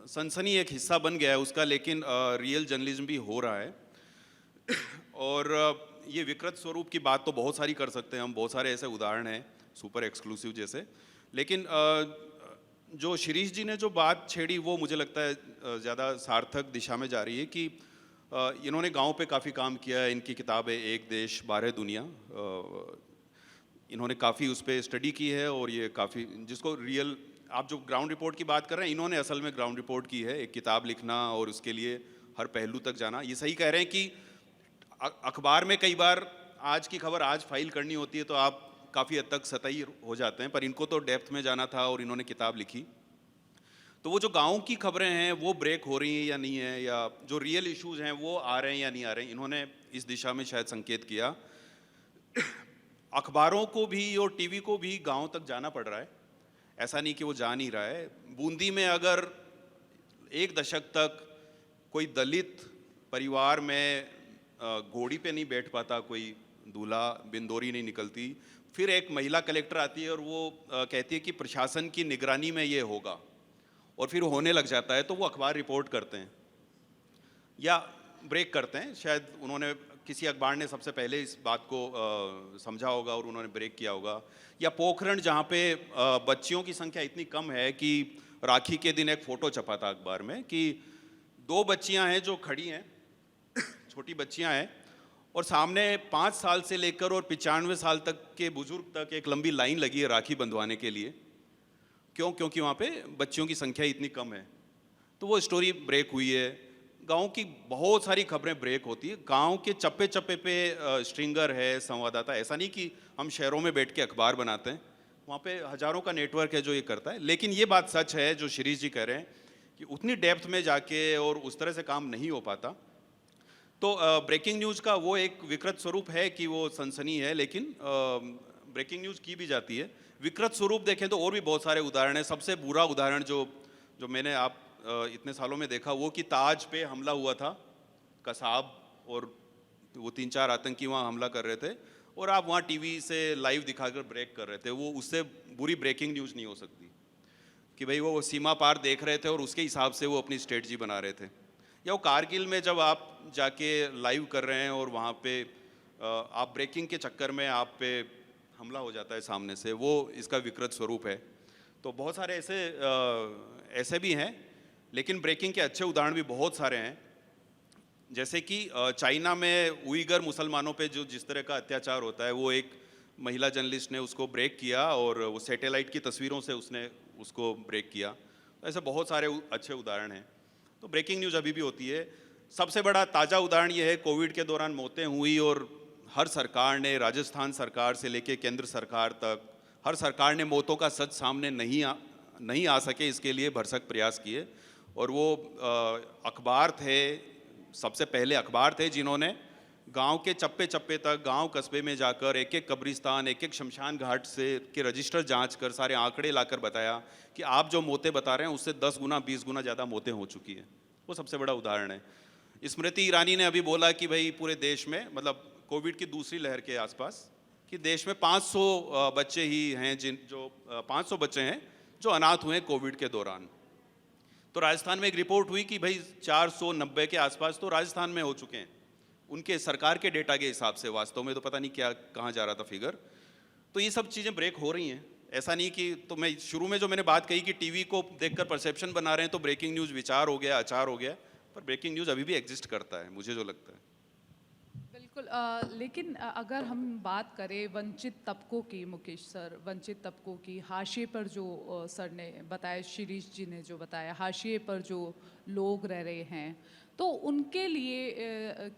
सनसनी एक हिस्सा बन गया है उसका, लेकिन रियल जर्नलिज्म भी हो रहा है। और ये विकृत स्वरूप की बात तो बहुत सारी कर सकते हैं हम, बहुत सारे ऐसे उदाहरण हैं सुपर एक्सक्लूसिव जैसे। लेकिन जो शिरीष जी ने जो बात छेड़ी, वो मुझे लगता है ज़्यादा सार्थक दिशा में जा रही है कि इन्होंने गांव पे काफ़ी काम किया है। इनकी किताब है एक देश बारह दुनिया, इन्होंने काफ़ी उस पर स्टडी की है, और ये काफ़ी, जिसको रियल, आप जो ग्राउंड रिपोर्ट की बात कर रहे हैं, इन्होंने असल में ग्राउंड रिपोर्ट की है, एक किताब लिखना और उसके लिए हर पहलू तक जाना। ये सही कह रहे हैं कि अखबार में कई बार आज की खबर आज फाइल करनी होती है तो आप काफ़ी हद तक सतही हो जाते हैं, पर इनको तो डेप्थ में जाना था और इन्होंने किताब लिखी। तो वो जो गाँव की खबरें हैं वो ब्रेक हो रही हैं या नहीं है, या जो रियल इश्यूज हैं वो आ रहे हैं या नहीं आ रहे हैं, इन्होंने इस दिशा में शायद संकेत किया। अखबारों को भी और टीवी को भी गाँव तक जाना पड़ रहा है, ऐसा नहीं कि वो जा नहीं रहा है। बूंदी में अगर एक दशक तक कोई दलित परिवार में घोड़ी पे नहीं बैठ पाता, कोई दूल्हा बिंदोरी नहीं निकलती, फिर एक महिला कलेक्टर आती है और वो कहती है कि प्रशासन की निगरानी में ये होगा, और फिर होने लग जाता है, तो वो अखबार रिपोर्ट करते हैं या ब्रेक करते हैं। शायद उन्होंने, किसी अखबार ने सबसे पहले इस बात को समझा होगा और उन्होंने ब्रेक किया होगा। या पोखरण, जहाँ पे बच्चियों की संख्या इतनी कम है कि राखी के दिन एक फ़ोटो छपा था अखबार में कि 2 बच्चियाँ हैं जो खड़ी हैं, छोटी बच्चियां हैं, और सामने 5 साल से लेकर और 95 साल तक के बुजुर्ग तक एक लंबी लाइन लगी है राखी बंधवाने के लिए। क्यों? क्योंकि वहाँ पे बच्चियों की संख्या इतनी कम है। तो वो स्टोरी ब्रेक हुई है। गांव की बहुत सारी खबरें ब्रेक होती है। गांव के चप्पे चप्पे पे स्ट्रिंगर है, संवाददाता। ऐसा नहीं कि हम शहरों में बैठ के अखबार बनाते हैं, वहाँ पे हज़ारों का नेटवर्क है जो ये करता है। लेकिन ये बात सच है जो शिरीष जी कह रहे हैं कि उतनी डेप्थ में जाके और उस तरह से काम नहीं हो पाता। तो ब्रेकिंग न्यूज़ का वो एक विकृत स्वरूप है कि वो सनसनी है, लेकिन ब्रेकिंग न्यूज़ की भी जाती है। विकृत स्वरूप देखें तो और भी बहुत सारे उदाहरण हैं। सबसे बुरा उदाहरण जो मैंने आप इतने सालों में देखा, वो कि ताज पे हमला हुआ था, कसाब और वो 3-4 आतंकी वहाँ हमला कर रहे थे, और आप वहाँ टीवी से लाइव दिखाकर ब्रेक कर रहे थे। वो उससे बुरी ब्रेकिंग न्यूज़ नहीं हो सकती कि भाई वो सीमा पार देख रहे थे और उसके हिसाब से वो अपनी स्ट्रेटजी बना रहे थे। या वो कारगिल में जब आप जाके लाइव कर रहे हैं और वहाँ पे आप ब्रेकिंग के चक्कर में आप पे हमला हो जाता है सामने से, वो इसका विकृत स्वरूप है। तो बहुत सारे ऐसे भी हैं, लेकिन ब्रेकिंग के अच्छे उदाहरण भी बहुत सारे हैं। जैसे कि चाइना में उइगर मुसलमानों पे जो जिस तरह का अत्याचार होता है, वो एक महिला जर्नलिस्ट ने उसको ब्रेक किया और वो सैटेलाइट की तस्वीरों से उसने उसको ब्रेक किया। तो ऐसे बहुत सारे अच्छे उदाहरण हैं। तो ब्रेकिंग न्यूज़ अभी भी होती है। सबसे बड़ा ताज़ा उदाहरण ये है, कोविड के दौरान मौतें हुई और हर सरकार ने, राजस्थान सरकार से लेके केंद्र सरकार तक, हर सरकार ने मौतों का सच सामने नहीं आ सके, इसके लिए भरसक प्रयास किए। और वो अखबार थे, सबसे पहले अखबार थे जिन्होंने गांव के चप्पे चप्पे तक, गांव कस्बे में जाकर एक एक कब्रिस्तान, एक एक शमशान घाट से के रजिस्टर जांच कर सारे आंकड़े लाकर बताया कि आप जो मौतें बता रहे हैं उससे 10 गुना 20 गुना ज़्यादा मौतें हो चुकी हैं। वो सबसे बड़ा उदाहरण है। स्मृति ईरानी ने अभी बोला कि भाई पूरे देश में, मतलब कोविड की दूसरी लहर के आसपास, कि देश में 500 बच्चे ही हैं 500 बच्चे हैं जो अनाथ हुए कोविड के दौरान। तो राजस्थान में एक रिपोर्ट हुई कि भाई 490 के आसपास तो राजस्थान में हो चुके हैं, उनके सरकार के डेटा के हिसाब से। वास्तव में तो पता नहीं क्या कहाँ जा रहा था फिगर। तो ये सब चीज़ें ब्रेक हो रही हैं। ऐसा नहीं कि, तो मैं शुरू में जो मैंने बात कही कि टीवी को देखकर परसेप्शन बना रहे हैं तो ब्रेकिंग न्यूज़ विचार हो गया, आचार हो गया, पर ब्रेकिंग न्यूज़ अभी भी एग्जिस्ट करता है, मुझे जो लगता है। बिल्कुल। लेकिन अगर हम बात करें वंचित तबकों की, मुकेश सर, वंचित तबकों की, हाशिए पर जो सर ने बताया, शिरीष जी ने जो बताया, हाशिए पर जो लोग रह रहे हैं, तो उनके लिए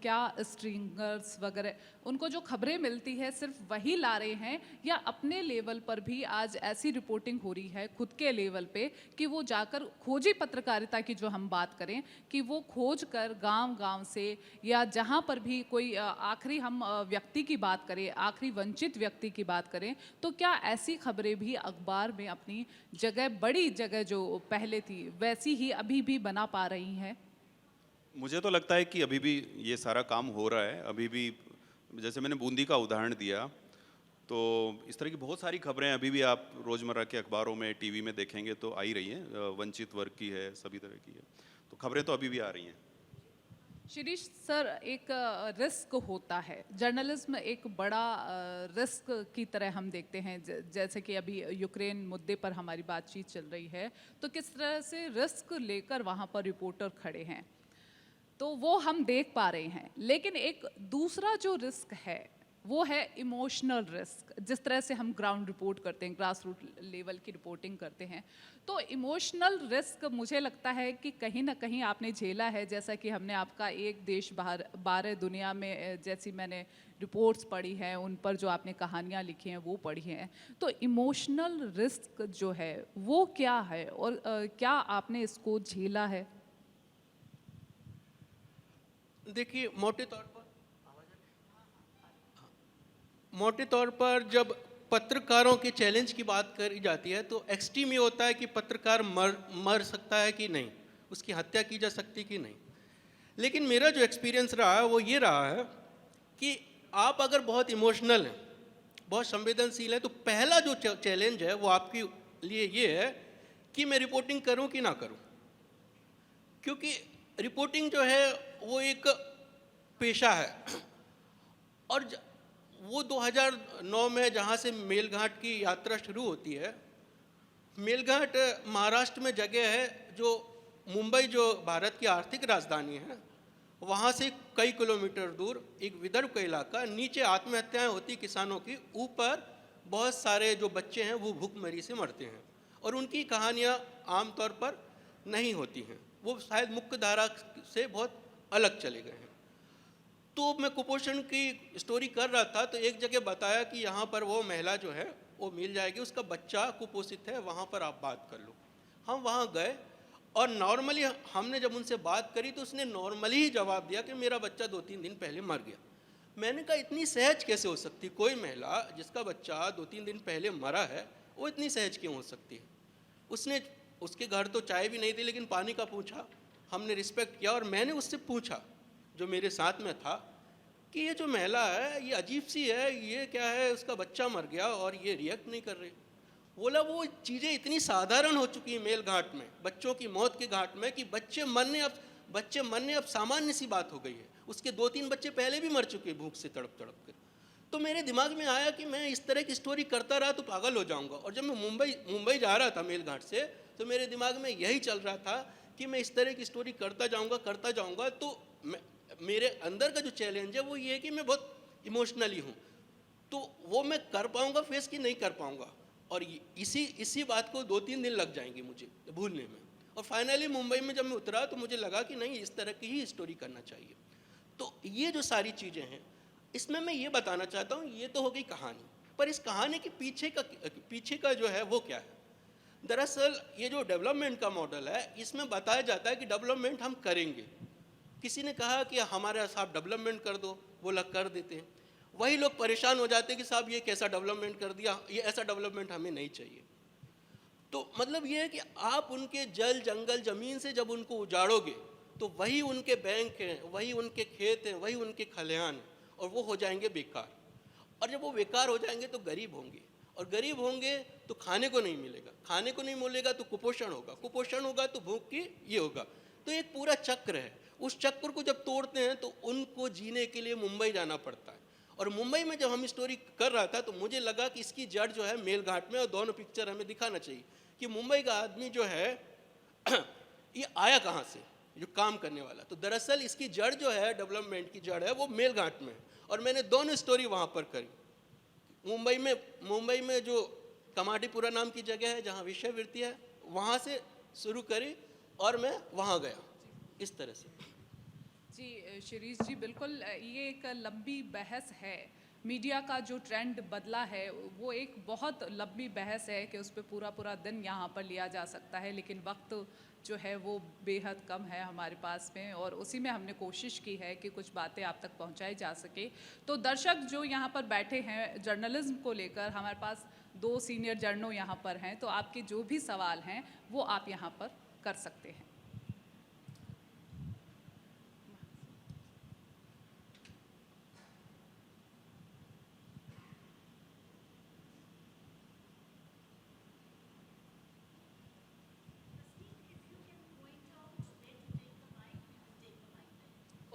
क्या स्ट्रिंगर्स वगैरह, उनको जो खबरें मिलती है सिर्फ वही ला रहे हैं, या अपने लेवल पर भी आज ऐसी रिपोर्टिंग हो रही है खुद के लेवल पे कि वो जाकर खोजी पत्रकारिता की जो हम बात करें कि वो खोज कर गांव-गांव से, या जहां पर भी कोई आखिरी हम व्यक्ति की बात करें, आखिरी वंचित व्यक्ति की बात करें, तो क्या ऐसी खबरें भी अखबार में अपनी जगह, बड़ी जगह जो पहले थी वैसी ही अभी भी बना पा रही हैं? मुझे तो लगता है कि अभी भी ये सारा काम हो रहा है। अभी भी, जैसे मैंने बूंदी का उदाहरण दिया, तो इस तरह की बहुत सारी खबरें अभी भी आप रोज़मर्रा के अखबारों में, टीवी में देखेंगे तो आ ही रही हैं। वंचित वर्ग की है, सभी तरह की है, तो खबरें तो अभी भी आ रही हैं। शिरीष सर, एक रिस्क होता है, जर्नलिज्म एक बड़ा रिस्क की तरह हम देखते हैं। जैसे कि अभी यूक्रेन मुद्दे पर हमारी बातचीत चल रही है, तो किस तरह से रिस्क लेकर वहाँ पर रिपोर्टर खड़े हैं, तो वो हम देख पा रहे हैं। लेकिन एक दूसरा जो रिस्क है वो है इमोशनल रिस्क। जिस तरह से हम ग्राउंड रिपोर्ट करते हैं, ग्रास रूट लेवल की रिपोर्टिंग करते हैं, तो इमोशनल रिस्क मुझे लगता है कि कहीं ना कहीं आपने झेला है। जैसा कि हमने आपका एक देश बारह दुनिया में जैसी मैंने रिपोर्ट्स पढ़ी हैं, उन पर जो आपने कहानियाँ लिखी हैं वो पढ़ी हैं, तो इमोशनल रिस्क जो है वो क्या है, और क्या आपने इसको झेला है? देखिए, मोटे तौर पर जब पत्रकारों के चैलेंज की बात करी जाती है तो एक्सट्रीम ये होता है कि पत्रकार मर सकता है कि नहीं, उसकी हत्या की जा सकती कि नहीं। लेकिन मेरा जो एक्सपीरियंस रहा है वो ये रहा है कि आप अगर बहुत इमोशनल हैं, बहुत संवेदनशील हैं, तो पहला जो चैलेंज है वो आपके लिए ये है कि मैं रिपोर्टिंग करूं कि ना करूं। क्योंकि रिपोर्टिंग जो है वो एक पेशा है, और वो 2009 में जहाँ से मेलघाट की यात्रा शुरू होती है, मेलघाट महाराष्ट्र में जगह है जो मुंबई, जो भारत की आर्थिक राजधानी है, वहाँ से कई किलोमीटर दूर एक विदर्भ का इलाका। नीचे आत्महत्याएं होती किसानों की, ऊपर बहुत सारे जो बच्चे हैं वो भूखमरी से मरते हैं, और उनकी कहानियाँ आमतौर पर नहीं होती हैं, वो शायद मुख्य धारा से बहुत अलग चले गए हैं। तो मैं कुपोषण की स्टोरी कर रहा था, तो एक जगह बताया कि यहाँ पर वो महिला जो है वो मिल जाएगी, उसका बच्चा कुपोषित है, वहाँ पर आप बात कर लो। हम वहाँ गए और नॉर्मली हमने जब उनसे बात करी तो उसने नॉर्मली ही जवाब दिया कि मेरा बच्चा 2-3 दिन पहले मर गया। मैंने कहा इतनी सहज कैसे हो सकती, कोई महिला जिसका बच्चा 2-3 दिन पहले मरा है वो इतनी सहज क्यों हो सकती है। उसने, उसके घर तो चाय भी नहीं थी लेकिन पानी का पूछा, हमने रिस्पेक्ट किया, और मैंने उससे पूछा जो मेरे साथ में था कि ये जो महिला है ये अजीब सी है, ये क्या है, उसका बच्चा मर गया और ये रिएक्ट नहीं कर रही। बोला वो चीज़ें इतनी साधारण हो चुकी हैं मेलघाट में, बच्चों की मौत के घाट में, कि बच्चे मरने अब सामान्य सी बात हो गई है। उसके 2-3 बच्चे पहले भी मर चुके भूख से तड़प तड़प कर। तो मेरे दिमाग में आया कि मैं इस तरह की स्टोरी करता रहा तो पागल हो जाऊंगा। और जब मैं मुंबई जा रहा था मेलघाट से, तो मेरे दिमाग में यही चल रहा था कि मैं इस तरह की स्टोरी करता जाऊंगा। तो मेरे अंदर का जो चैलेंज है वो ये है कि मैं बहुत इमोशनली हूँ, तो वो मैं कर पाऊंगा फेस कि नहीं कर पाऊंगा। और इसी बात को 2-3 दिन लग जाएंगे मुझे भूलने में। और फाइनली मुंबई में जब मैं उतरा तो मुझे लगा कि नहीं, इस तरह की ही स्टोरी करना चाहिए। तो ये जो सारी चीज़ें हैं, इसमें मैं ये बताना चाहता हूँ, ये तो हो गई कहानी, पर इस कहानी के पीछे का जो है वो क्या है। दरअसल ये जो डेवलपमेंट का मॉडल है, इसमें बताया जाता है कि डेवलपमेंट हम करेंगे। किसी ने कहा कि हमारे साहब डेवलपमेंट कर दो, वो लोग कर देते हैं। वही लोग परेशान हो जाते हैं कि साहब ये कैसा डेवलपमेंट कर दिया, ये ऐसा डेवलपमेंट हमें नहीं चाहिए। तो मतलब ये है कि आप उनके जल जंगल ज़मीन से जब उनको उजाड़ोगे तो वही उनके बैंक हैं, वही उनके खेत हैं, वही उनके खलिहान हैं, और वो हो जाएंगे बेकार। और जब वो बेकार हो जाएंगे तो गरीब होंगे, और गरीब होंगे तो खाने को नहीं मिलेगा, खाने को नहीं मिलेगा तो कुपोषण होगा, कुपोषण होगा तो भूख की ये होगा। तो एक पूरा चक्र है। उस चक्र को जब तोड़ते हैं तो उनको जीने के लिए मुंबई जाना पड़ता है। और मुंबई में जब हम स्टोरी कर रहा था तो मुझे लगा कि इसकी जड़ जो है मेलघाट में, और दोनों पिक्चर हमें दिखाना चाहिए कि मुंबई का आदमी जो है ये आया कहाँ से, जो काम करने वाला। तो दरअसल इसकी जड़ जो है, डेवलपमेंट की जड़ है, वो मेलघाट में है। और मैंने दोनों स्टोरी वहाँ पर करी। मुंबई में जो कमाटीपुरा नाम की जगह है जहाँ विषयवृत्ति है, वहाँ से शुरू करी और मैं वहाँ गया, इस तरह से। जी शिरीष जी, बिल्कुल ये एक लंबी बहस है। मीडिया का जो ट्रेंड बदला है वो एक बहुत लंबी बहस है कि उस पर पूरा दिन यहाँ पर लिया जा सकता है, लेकिन वक्त जो है वो बेहद कम है हमारे पास में, और उसी में हमने कोशिश की है कि कुछ बातें आप तक पहुँचाई जा सके। तो दर्शक जो यहाँ पर बैठे हैं जर्नलिज्म को लेकर, हमारे पास 2 सीनियर जर्नल यहाँ पर हैं, तो आपके जो भी सवाल हैं वो आप यहाँ पर कर सकते हैं।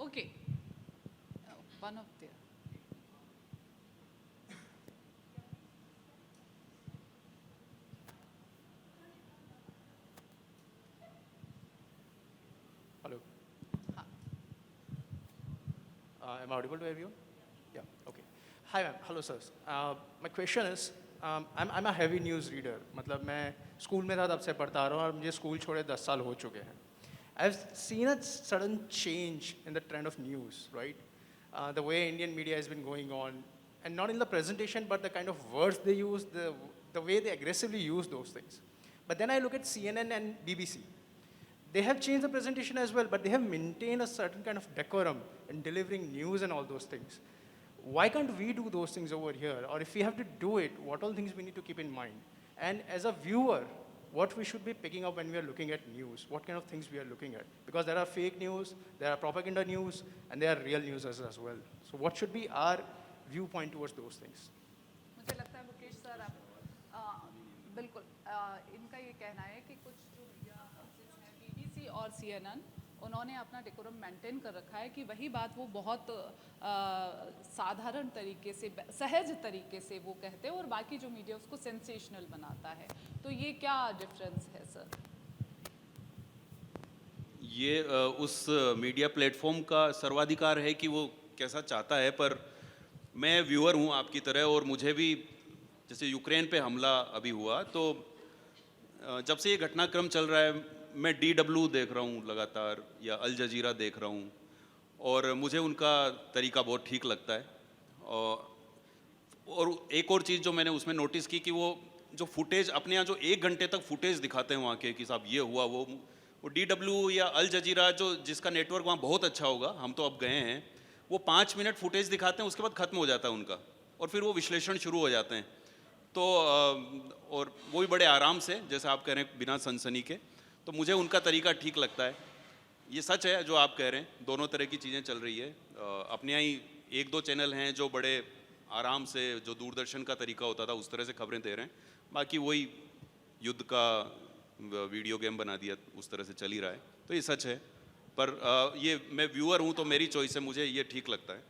Okay, one of there. Hello. हाँ, Am I audible to everyone? Yeah, okay. Hi ma'am, hello sirs. My question is, I'm a heavy news reader. मतलब मैं स्कूल में था तब से पढ़ता आ रहा हूँ, और मुझे स्कूल छोड़े 10 साल हो चुके हैं. I've seen a sudden change in the trend of news, right? The way Indian media has been going on, and not in the presentation, but the kind of words they use, the way they aggressively use those things. But then I look at CNN and BBC. They have changed the presentation as well, but they have maintained a certain kind of decorum in delivering news and all those things. Why can't we do those things over here? Or if we have to do it, what all things we need to keep in mind? And as a viewer, what we should be picking up when we are looking at news, what kind of things we are looking at. Because there are fake news, there are propaganda news, and there are real news as well. So what should be our viewpoint towards those things? मुझे लगता है Mukesh sir आप बिल्कुल इनका ये कहना है कि कुछ जो मीडिया हाउसेस हैं BBC और CNN, उन्होंने अपना डेकोरम मेंटेन कर रखा है कि वही बात वो बहुत साधारण तरीके से, सहज तरीके से वो कहते हैं, और बाकी जो मीडिया उसको सेंसेशनल बनाता है। तो ये क्या डिफरेंस है सर? ये उस मीडिया प्लेटफॉर्म का सर्वाधिकार है कि वो कैसा चाहता है, पर मैं व्यूअर हूँ आपकी तरह, और मुझे भी जैसे यूक्रेन पे हमला अभी हुआ तो जब से ये घटनाक्रम चल रहा है मैं DW देख रहा हूँ लगातार, या अल जजीरा देख रहा हूँ, और मुझे उनका तरीका बहुत ठीक लगता है। और एक और चीज़ जो मैंने उसमें नोटिस की कि वो जो फुटेज अपने यहाँ जो 1 घंटे तक फुटेज दिखाते हैं वहाँ के कि साहब ये हुआ वो DW या अल जजीरा जो जिसका नेटवर्क वहाँ बहुत अच्छा होगा, हम तो अब गए हैं, वो 5 मिनट फुटेज दिखाते हैं, उसके बाद ख़त्म हो जाता है उनका, और फिर वो विश्लेषण शुरू हो जाते हैं। तो और वो भी बड़े आराम से, जैसे आप कह रहे हैं, बिना सनसनी के। तो मुझे उनका तरीका ठीक लगता है। ये सच है जो आप कह रहे हैं, दोनों तरह की चीज़ें चल रही है। अपने यहाँ ही 1-2 चैनल हैं जो बड़े आराम से, जो दूरदर्शन का तरीका होता था उस तरह से खबरें दे रहे हैं, बाकी वही युद्ध का वीडियो गेम बना दिया, उस तरह से चल ही रहा है। तो ये सच है, पर ये मैं व्यूअर हूँ तो मेरी चॉइस है, मुझे ये ठीक लगता है।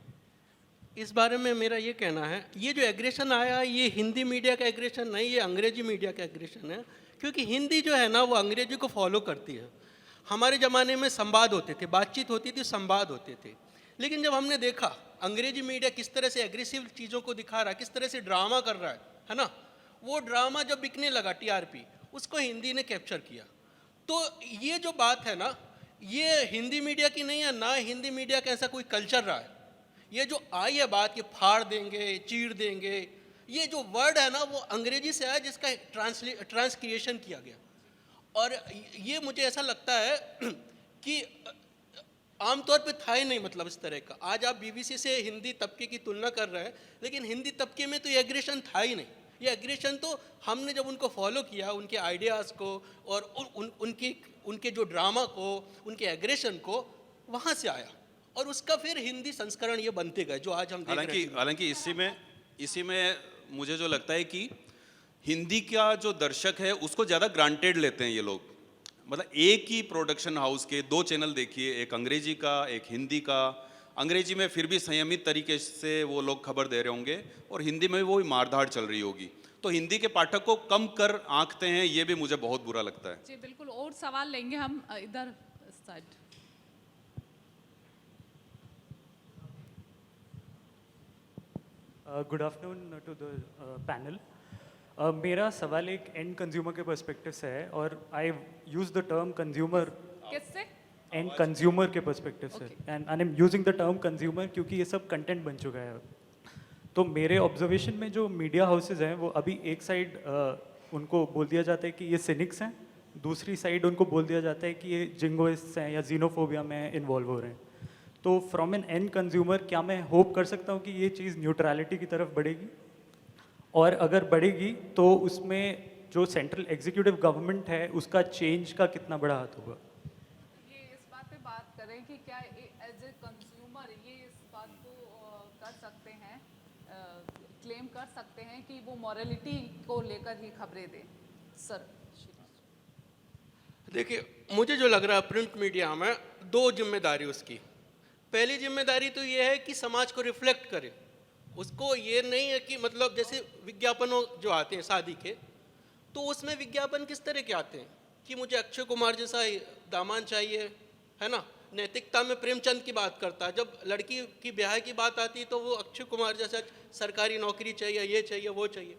इस बारे में मेरा ये कहना है, ये जो एग्रेशन आया ये हिंदी मीडिया का एग्रेशन नहीं, ये अंग्रेजी मीडिया का एग्रेशन है, क्योंकि हिंदी जो है ना वो अंग्रेजी को फॉलो करती है। हमारे ज़माने में संवाद होते थे, बातचीत होती थी, संवाद होते थे, लेकिन जब हमने देखा अंग्रेजी मीडिया किस तरह से एग्रेसिव चीज़ों को दिखा रहा है, किस तरह से ड्रामा कर रहा है ना, वो ड्रामा जब बिकने लगा टीआरपी, उसको हिंदी ने कैप्चर किया। तो ये जो बात है ना, ये हिंदी मीडिया की नहीं है, ना हिंदी मीडिया का ऐसा कोई कल्चर रहा है। ये जो आई है बात, ये फाड़ देंगे, चीर देंगे, ये जो वर्ड है ना वो अंग्रेजी से आया, जिसका ट्रांसक्रिएशन किया गया। और ये मुझे ऐसा लगता है कि आमतौर पे था ही नहीं, मतलब इस तरह का। आज आप बीबीसी से हिंदी तबके की तुलना कर रहे हैं, लेकिन हिंदी तबके में तो ये एग्रेशन था ही नहीं। ये एग्रेशन तो हमने जब उनको फॉलो किया, उनके आइडियाज़ को और उनके जो ड्रामा को, उनके एग्रेशन को, वहाँ से आया, और उसका फिर हिंदी संस्करण ये बनते गए जो आज हम देख रहे हैं। हालांकि इसी में मुझे जो लगता है कि हिंदी का जो दर्शक है उसको ज़्यादा ग्रांटेड लेते हैं ये लोग। मतलब एक ही प्रोडक्शन हाउस के 2 चैनल देखिए, एक अंग्रेजी का, एक हिंदी का। अंग्रेजी में फिर भी संयमित तरीके से वो लोग खबर दे रहे होंगे, और हिंदी में वो मारधाड़ चल रही होगी। तो हिंदी के पाठक को कम कर आंकते हैं, ये भी मुझे बहुत बुरा लगता है। जी बिल्कुल, और सवाल लेंगे हम इधर side. Good afternoon to the panel. मेरा सवाल एक एंड कंज्यूमर के पर्सपेक्टिव से है, और आई यूज द टर्म कंज्यूमर किससे? एंड कंज्यूमर के पर्सपेक्टिव से, and I am using the term consumer क्योंकि ये सब कंटेंट बन चुका है। तो मेरे ऑब्जर्वेशन में जो मीडिया हाउसेज हैं वो अभी एक साइड उनको बोल दिया जाता है कि ये सिनिक्स हैं, दूसरी साइड उनको बोल दिया जाता है कि ये जिंगोइस्ट्स हैं या जीनोफोबिया में इन्वॉल्व हो रहे हैं। तो फ्रॉम एन एंड कंज्यूमर क्या मैं होप कर सकता हूँ कि ये चीज़ न्यूट्रलिटी की तरफ बढ़ेगी, और अगर बढ़ेगी तो उसमें जो सेंट्रल एग्जीक्यूटिव गवर्नमेंट है उसका चेंज का कितना बड़ा हाथ होगा? ये इस बात पे बात करें कि क्या एज ए कंज्यूमर ये इस बात को कर सकते हैं, क्लेम कर सकते हैं कि वो मॉरलिटी को लेकर ही खबरें दें? सर देखिए, मुझे जो लग रहा है प्रिंट मीडिया में 2 जिम्मेदारी उसकी। पहली जिम्मेदारी तो ये है कि समाज को रिफ्लेक्ट करे। उसको ये नहीं है कि मतलब जैसे विज्ञापनों जो आते हैं शादी के, तो उसमें विज्ञापन किस तरह के आते हैं कि मुझे अक्षय कुमार जैसा दामाद चाहिए, है ना। नैतिकता में प्रेमचंद की बात करता है, जब लड़की की ब्याह की बात आती है तो वो अक्षय कुमार जैसा सरकारी नौकरी चाहिए, ये चाहिए, वो चाहिए।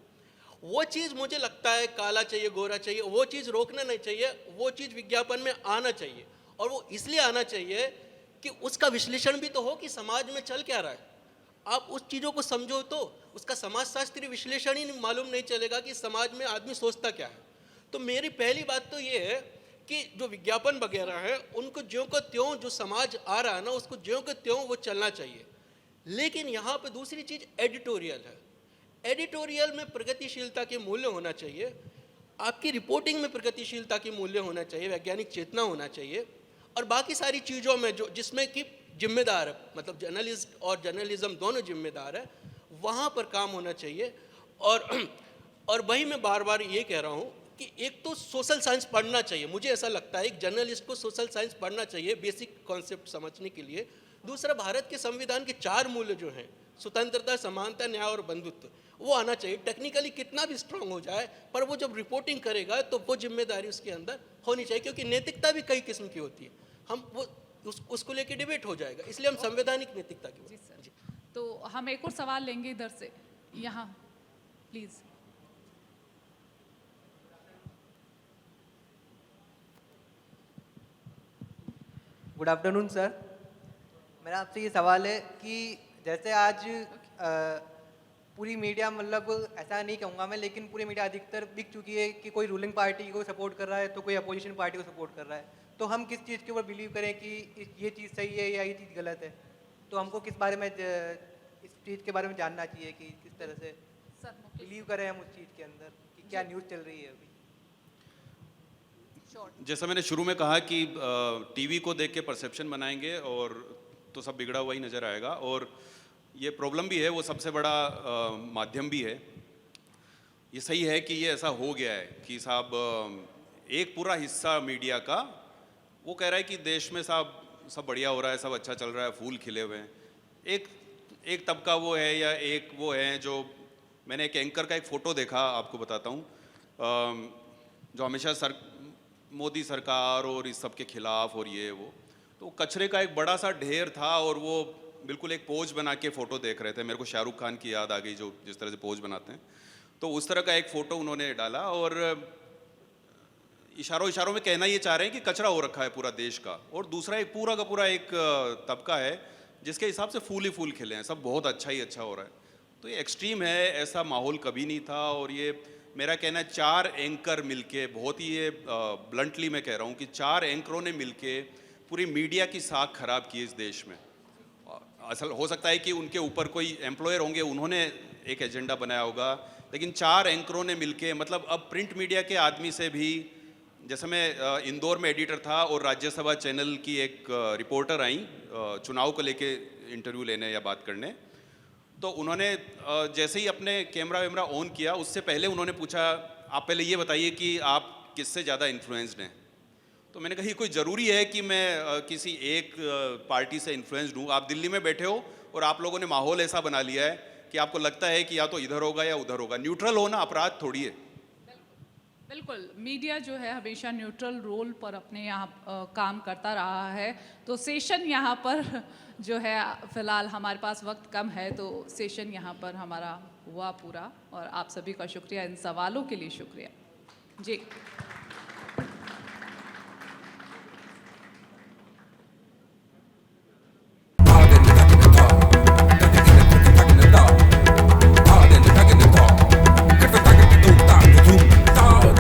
वो चीज़ मुझे लगता है काला चाहिए, गोरा चाहिए, वो चीज़ रोकना नहीं चाहिए, वो चीज़ विज्ञापन में आना चाहिए। और वो इसलिए आना चाहिए कि उसका विश्लेषण भी तो हो कि समाज में चल क्या रहा है। आप उस चीज़ों को समझो तो उसका समाजशास्त्रीय विश्लेषण ही मालूम नहीं चलेगा कि समाज में आदमी सोचता क्या है। तो मेरी पहली बात तो ये है कि जो विज्ञापन वगैरह है उनको ज्यों को त्यों जो समाज आ रहा है ना उसको ज्यों को त्यों वो चलना चाहिए। लेकिन यहाँ पे दूसरी चीज़ एडिटोरियल है। एडिटोरियल में प्रगतिशीलता के मूल्य होना चाहिए, आपकी रिपोर्टिंग में प्रगतिशीलता के मूल्य होना चाहिए, वैज्ञानिक चेतना होना चाहिए, और बाकी सारी चीज़ों में जो जिसमें कि जिम्मेदार है, मतलब जर्नलिस्ट और जर्नलिज्म दोनों जिम्मेदार है, वहाँ पर काम होना चाहिए। और वही मैं बार बार ये कह रहा हूँ कि एक तो सोशल साइंस पढ़ना चाहिए, मुझे ऐसा लगता है एक जर्नलिस्ट को सोशल साइंस पढ़ना चाहिए बेसिक कॉन्सेप्ट समझने के लिए। दूसरा, भारत के संविधान के 4 मूल्य जो हैं, स्वतंत्रता, समानता, न्याय और बंधुत्व, वो आना चाहिए। टेक्निकली कितना भी स्ट्रांग हो जाए, पर वो जब रिपोर्टिंग करेगा तो वो जिम्मेदारी उसके अंदर होनी चाहिए, क्योंकि नैतिकता भी कई किस्म की होती है। हम वो उसको लेके डिबेट हो जाएगा, इसलिए हम संवैधानिक नैतिकता की जी सर। तो हम एक और सवाल लेंगे इधर से, यहाँ प्लीज़। Good afternoon sir. मेरा आपसे ये सवाल है कि जैसे आज पूरी मीडिया, मतलब ऐसा नहीं कहूँगा मैं, लेकिन पूरी मीडिया अधिकतर बिक चुकी है कि कोई रूलिंग पार्टी को सपोर्ट कर रहा है तो कोई अपोजिशन पार्टी को सपोर्ट कर रहा है। तो हम किस चीज़ के ऊपर बिलीव करें कि ये चीज़ सही है या ये चीज़ गलत है? तो हमको किस बारे में, इस चीज़ के बारे में जानना चाहिए कि किस तरह से बिलीव करें हम उस चीज़ के अंदर कि क्या न्यूज़ चल रही है अभी। जैसा मैंने शुरू में कहा कि टीवी को देख के परसेप्शन बनाएंगे और तो सब बिगड़ा हुआ ही नज़र आएगा, और ये प्रॉब्लम भी है, वो सबसे बड़ा माध्यम भी है। ये सही है कि ये ऐसा हो गया है कि साहब एक पूरा हिस्सा मीडिया का वो कह रहा है कि देश में साहब सब बढ़िया हो रहा है, सब अच्छा चल रहा है, फूल खिले हुए हैं। एक तबका वो है या एक वो है जो, मैंने एक एंकर का एक फ़ोटो देखा, आपको बताता हूँ, जो हमेशा मोदी सरकार और इस सब के खिलाफ और ये वो, तो कचरे का एक बड़ा सा ढेर था और वो बिल्कुल एक पोज बना के फ़ोटो देख रहे थे। मेरे को शाहरुख खान की याद आ गई जो जिस तरह से पोज बनाते हैं, तो उस तरह का एक फ़ोटो उन्होंने डाला और इशारों इशारों में कहना ये चाह रहे हैं कि कचरा हो रखा है पूरा देश का। और दूसरा एक पूरा का पूरा एक तबका है जिसके हिसाब से फूल ही फूल खिले हैं, सब बहुत अच्छा ही अच्छा हो रहा है। तो ये एक्सट्रीम है, ऐसा माहौल कभी नहीं था। और ये मेरा कहना है 4 एंकर मिलके, बहुत ही ये ब्लंटली मैं कह रहा हूँ कि 4 एंकरों ने मिलके पूरी मीडिया की साख खराब की इस देश में। असल हो सकता है कि उनके ऊपर कोई एम्प्लॉयर होंगे, उन्होंने एक एजेंडा बनाया होगा, लेकिन 4 एंकरों ने मिलके, मतलब अब प्रिंट मीडिया के आदमी से भी, जैसे मैं इंदौर में एडिटर था और राज्यसभा चैनल की एक रिपोर्टर आई चुनाव को लेके इंटरव्यू लेने या बात करने, तो उन्होंने जैसे ही अपने कैमरा वैमरा ऑन किया, उससे पहले उन्होंने पूछा आप पहले ये बताइए कि आप किससे ज़्यादा इन्फ्लुएंस्ड हैं। तो मैंने कहा ये कोई ज़रूरी है कि मैं किसी एक पार्टी से इन्फ्लुएंस्ड हूँ। आप दिल्ली में बैठे हो और आप लोगों ने माहौल ऐसा बना लिया है कि आपको लगता है कि या तो इधर होगा या उधर होगा। न्यूट्रल होना अपराध थोड़ी है। बिल्कुल, मीडिया जो है हमेशा न्यूट्रल रोल पर अपने यहाँ काम करता रहा है। तो सेशन यहाँ पर जो है, फ़िलहाल हमारे पास वक्त कम है, तो सेशन यहाँ पर हमारा हुआ पूरा। और आप सभी का शुक्रिया, इन सवालों के लिए शुक्रिया जी।